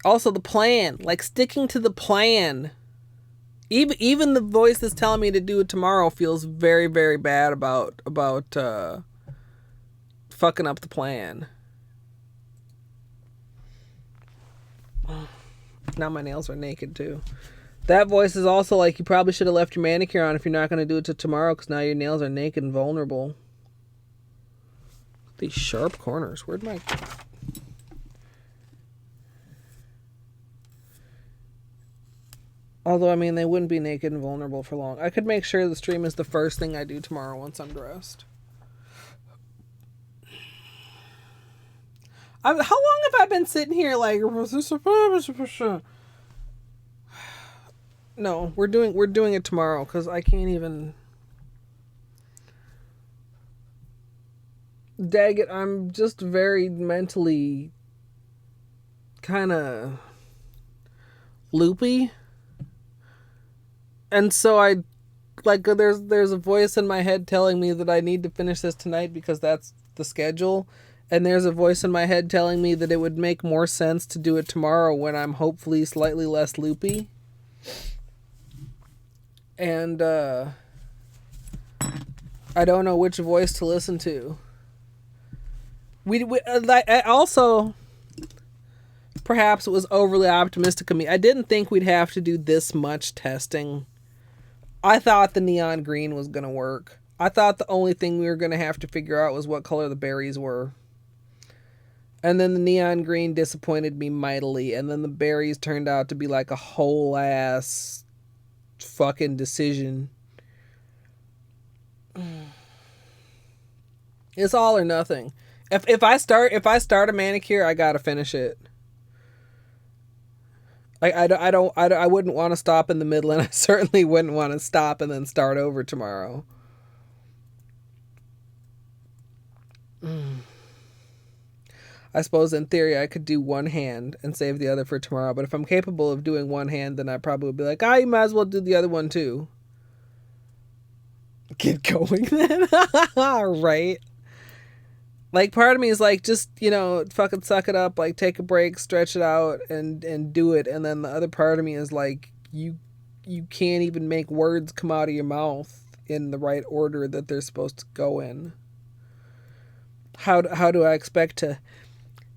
Also, the plan, like sticking to the plan. Even the voice that's telling me to do it tomorrow feels very, very bad about fucking up the plan. Now my nails are naked too. That voice is also like, you probably should have left your manicure on if you're not going to do it till tomorrow, because now your nails are naked and vulnerable. These sharp corners. Where'd my... Although, I mean, they wouldn't be naked and vulnerable for long. I could make sure the stream is the first thing I do tomorrow once I'm dressed. How long have I been sitting here like... No, we're doing it tomorrow, because I can't even... Dag it, I'm just very mentally kind of loopy. And so I, like, there's a voice in my head telling me that I need to finish this tonight because that's the schedule. And there's a voice in my head telling me that it would make more sense to do it tomorrow when I'm hopefully slightly less loopy. And I don't know which voice to listen to. I also, perhaps it was overly optimistic of me. I didn't think we'd have to do this much testing. I thought the neon green was going to work. I thought the only thing we were going to have to figure out was what color the berries were. And then the neon green disappointed me mightily. And then the berries turned out to be like a whole ass fucking decision. It's all or nothing. If I start a manicure, I gotta finish it. Like, I wouldn't want to stop in the middle, and I certainly wouldn't want to stop and then start over tomorrow. I suppose in theory I could do one hand and save the other for tomorrow, but if I'm capable of doing one hand, then I probably would be like, you might as well do the other one too. Get going then. Right? Like, part of me is like, just, fucking suck it up, like, take a break, stretch it out, and do it. And then the other part of me is like, you can't even make words come out of your mouth in the right order that they're supposed to go in. How do I expect to...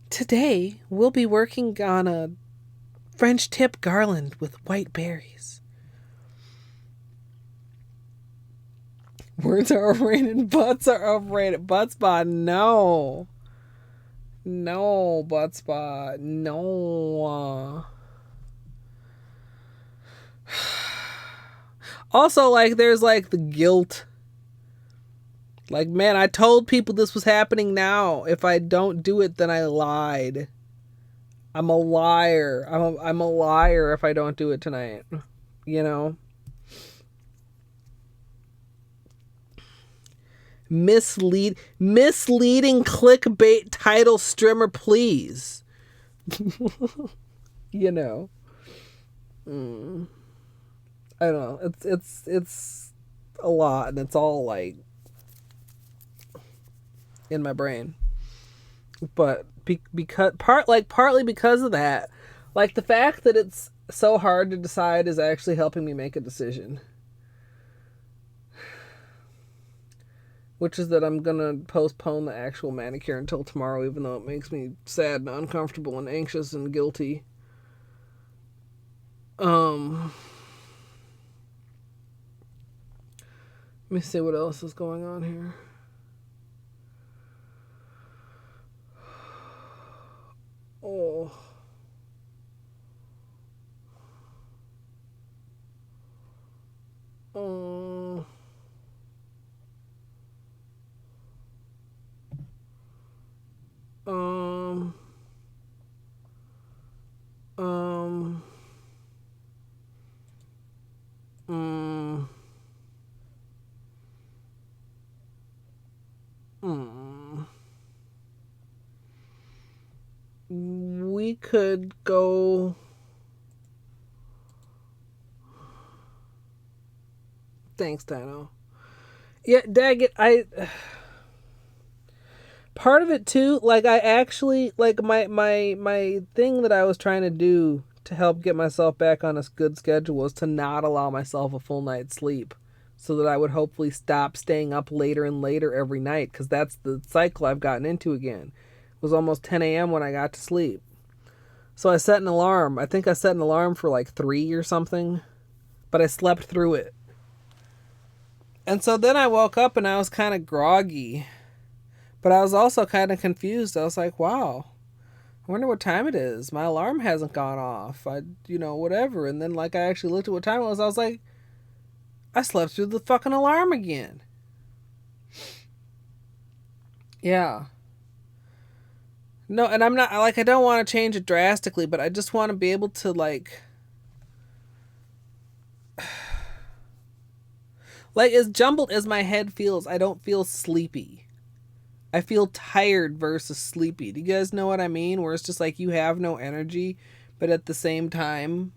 Today, we'll be working on a French tip garland with white berries. Words are overrated. Butts are overrated. Butt spot, no. No, butt spot, no. Also, like, there's, like, the guilt. Like, man, I told people this was happening now. If I don't do it, then I lied. I'm a liar. I'm a liar if I don't do it tonight. Misleading clickbait title strimmer, please. I don't know. It's a lot, and it's all like in my brain. But partly because of that, like the fact that it's so hard to decide is actually helping me make a decision. Which is that I'm gonna postpone the actual manicure until tomorrow, even though it makes me sad and uncomfortable and anxious and guilty. Let me see what else is going on here. Oh. Um, um, um, um, um, we could go. Thanks, Dino. Yeah, Daggett, part of it too, like I actually like my thing that I was trying to do to help get myself back on a good schedule was to not allow myself a full night's sleep, so that I would hopefully stop staying up later and later every night, because that's the cycle I've gotten into again. It was almost 10 a.m. when I got to sleep. So I set an alarm. I think I set an alarm for like 3 or something, but I slept through it. And so then I woke up and I was kind of groggy, but I was also kind of confused. I was like, wow, I wonder what time it is. My alarm hasn't gone off. Whatever. And then, like, I actually looked at what time it was. I was like, I slept through the fucking alarm again. Yeah. No, and I'm not, like, I don't want to change it drastically, but I just want to be able to, like as jumbled as my head feels, I don't feel sleepy. I feel tired versus sleepy. Do you guys know what I mean? Where it's just like you have no energy, but at the same time,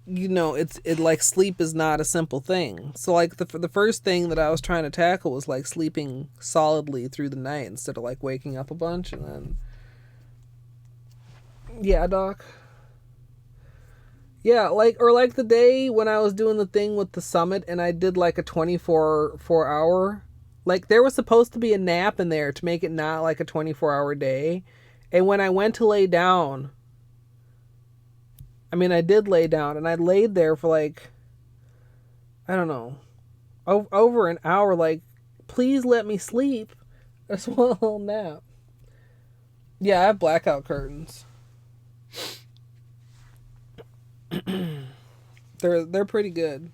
it like sleep is not a simple thing. So like the first thing that I was trying to tackle was like sleeping solidly through the night instead of like waking up a bunch. And then yeah, doc. Yeah, like the day when I was doing the thing with the summit and I did like a 24 hour, like there was supposed to be a nap in there to make it not like a 24-hour day. And when I went to lay down, I mean, I did lay down and I laid there for like, I don't know, over an hour. Like, please let me sleep. I just want a little nap. Yeah, I have blackout curtains. They're pretty good.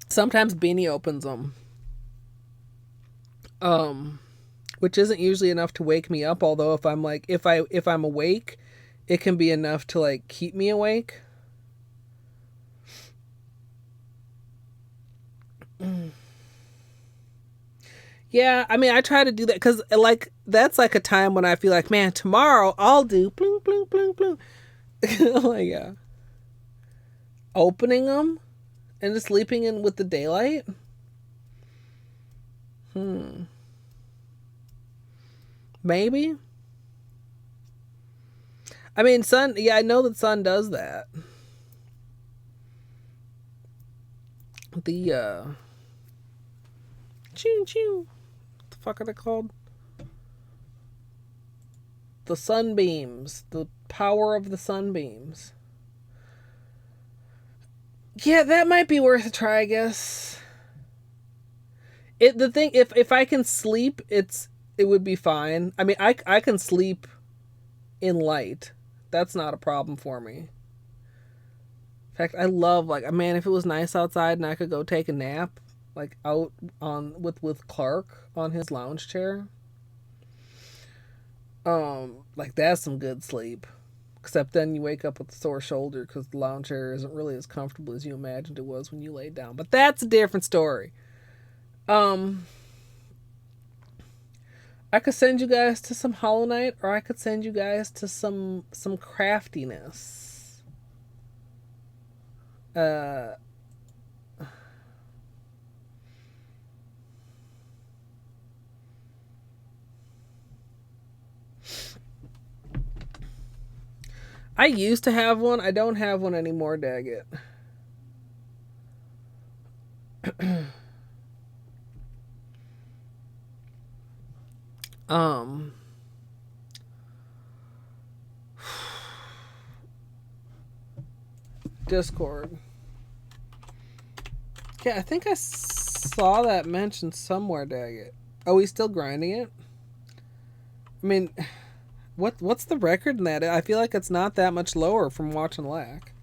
Sometimes Beanie opens them. Which isn't usually enough to wake me up, although if I'm awake, it can be enough to like keep me awake. Yeah, I mean, I try to do that because, like, that's like a time when I feel like, man, tomorrow I'll do bloom, bloom, bloom, bloom. Like, yeah. Opening them and just sleeping in with the daylight. Maybe. I mean, Sun, yeah, I know that Sun does that. The, choo choo. What the fuck are they called? The sunbeams. The power of the sunbeams. Yeah, that might be worth a try, I guess. The thing, if I can sleep, it would be fine. I mean, I can sleep in light. That's not a problem for me. In fact, I love, like, man, if it was nice outside and I could go take a nap, like out on with Clark on his lounge chair. Like that's some good sleep. Except then you wake up with a sore shoulder because the lounge chair isn't really as comfortable as you imagined it was when you laid down. But that's a different story. I could send you guys to some Hollow Knight, or I could send you guys to some craftiness. I used to have one. I don't have one anymore, daggit. Discord. Okay, I think I saw that mentioned somewhere, daggit. Oh, he's still grinding it? I mean, what's the record in that? I feel like it's not that much lower from watching Lack.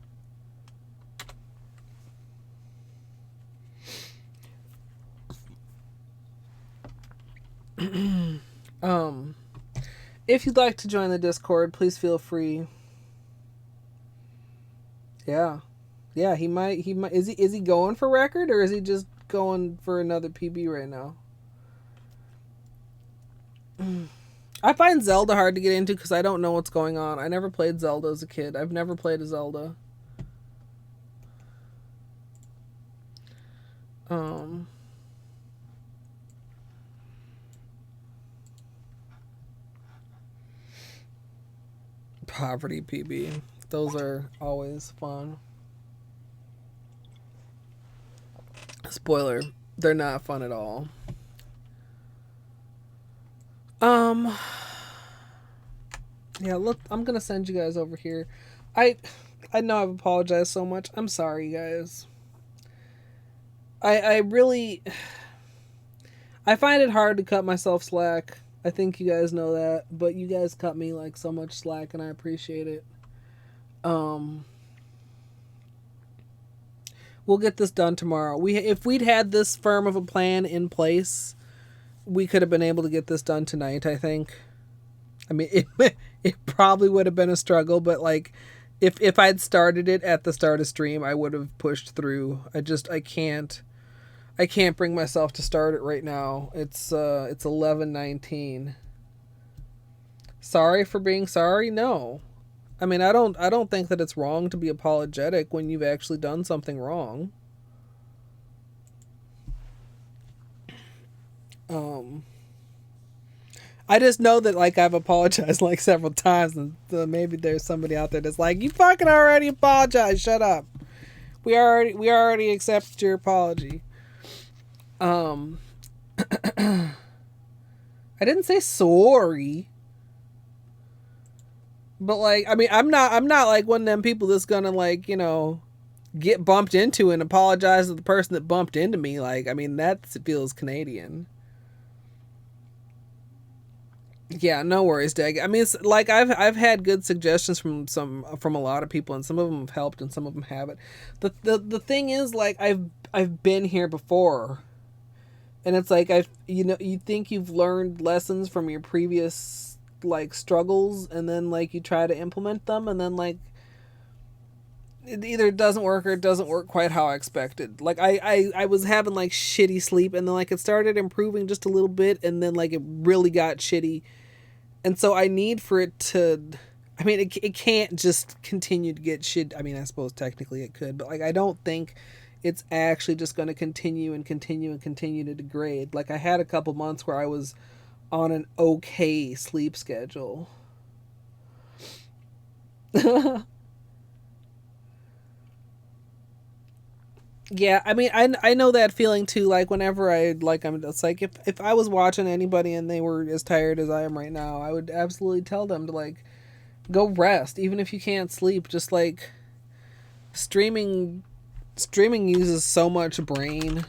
If you'd like to join the Discord, please feel free. Yeah, he might. Is he going for record, or is he just going for another PB right now? I find Zelda hard to get into because I don't know what's going on. I never played Zelda as a kid. I've never played a Zelda. Poverty PB. Those are always fun. Spoiler, they're not fun at all. Yeah, look, I'm gonna send you guys over here. I know I've apologized so much. I'm sorry, guys. I really I find it hard to cut myself slack. I think you guys know that, but you guys cut me like so much slack, and I appreciate it. We'll get this done tomorrow. If we'd had this firm of a plan in place, we could have been able to get this done tonight, I think. I mean, it probably would have been a struggle, but like if I'd started it at the start of stream, I would have pushed through. I can't bring myself to start it right now. It's 11:19. Sorry for being sorry? No. I mean, I don't think that it's wrong to be apologetic when you've actually done something wrong. I just know that like I've apologized like several times, and maybe there's somebody out there that's like, you fucking already apologized. Shut up. We already accepted your apology. I didn't say sorry. But like, I mean, I'm not like one of them people that's gonna like, you know, get bumped into and apologize to the person that bumped into me. Like, I mean, that feels Canadian. Yeah, no worries, Dag. I mean, it's like I've had good suggestions from a lot of people, and some of them have helped, and some of them haven't. The thing is, like, I've been here before, and it's like you think you've learned lessons from your previous like struggles, and then like you try to implement them, and then like it either doesn't work or it doesn't work quite how I expected. Like I was having like shitty sleep, and then like it started improving just a little bit, and then like it really got shitty. And so I need for it to, I mean, it can't just continue to get shit. I mean, I suppose technically it could, but like I don't think it's actually just going to continue and continue and continue to degrade. Like I had a couple months where I was on an okay sleep schedule. Yeah, I mean, I know that feeling too. Like whenever it's like if I was watching anybody and they were as tired as I am right now, I would absolutely tell them to like go rest, even if you can't sleep. Just like streaming uses so much brain.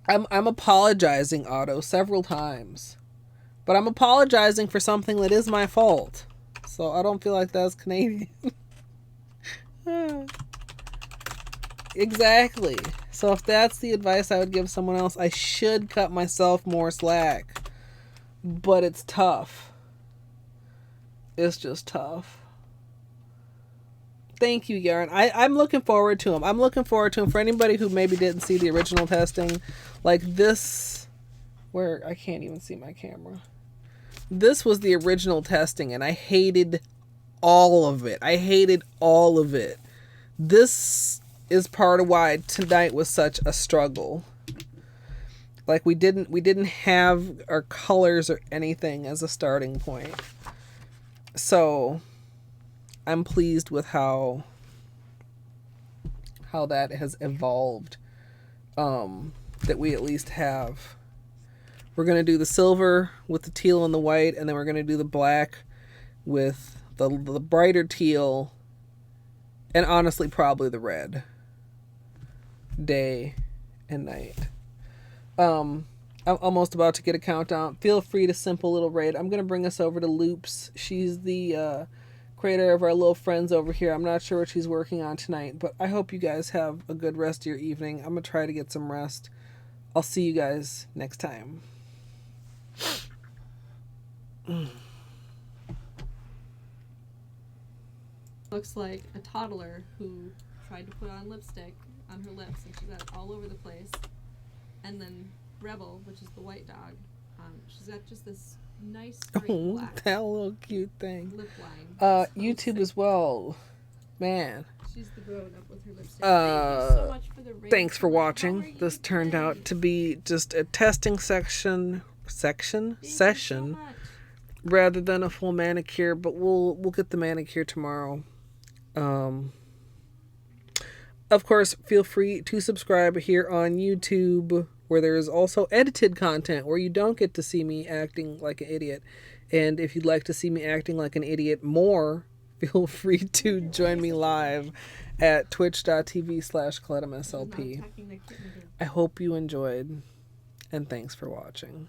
I'm apologizing, Otto, several times, but I'm apologizing for something that is my fault, so I don't feel like that's Canadian. Exactly. So if that's the advice I would give someone else, I should cut myself more slack. But it's tough. It's just tough. Thank you, Yarn. I'm looking forward to him. I'm looking forward to him. For anybody who maybe didn't see the original testing, like this, where I can't even see my camera. This was the original testing, and I hated all of it. I hated all of it. This is part of why tonight was such a struggle. Like we didn't have our colors or anything as a starting point. So I'm pleased with how that has evolved. That we at least have. We're going to do the silver with the teal and the white, and then we're going to do the black with the brighter teal, and honestly probably the red. Day and night. I'm almost about to get a countdown. Feel free to simple little raid. I'm going to bring us over to Loops. She's the creator of our little friends over here. I'm not sure what she's working on tonight, but I hope you guys have a good rest of your evening. I'm going to try to get some rest. I'll see you guys next time. Looks like a toddler who tried to put on lipstick on her lips and she got it all over the place. And then Rebel, which is the white dog, she's got just this nice straight black that little cute thing. lip line. YouTube as well. Man. She's the grown up with her lipstick. Thank you so much for the raid. Thanks for watching. This turned out to be just a testing session So rather than a full manicure, but we'll get the manicure tomorrow. Of course, feel free to subscribe here on YouTube, where there is also edited content where you don't get to see me acting like an idiot. And if you'd like to see me acting like an idiot more, feel free to join me live at twitch.tv/Colette MSLP. I hope you enjoyed, and thanks for watching.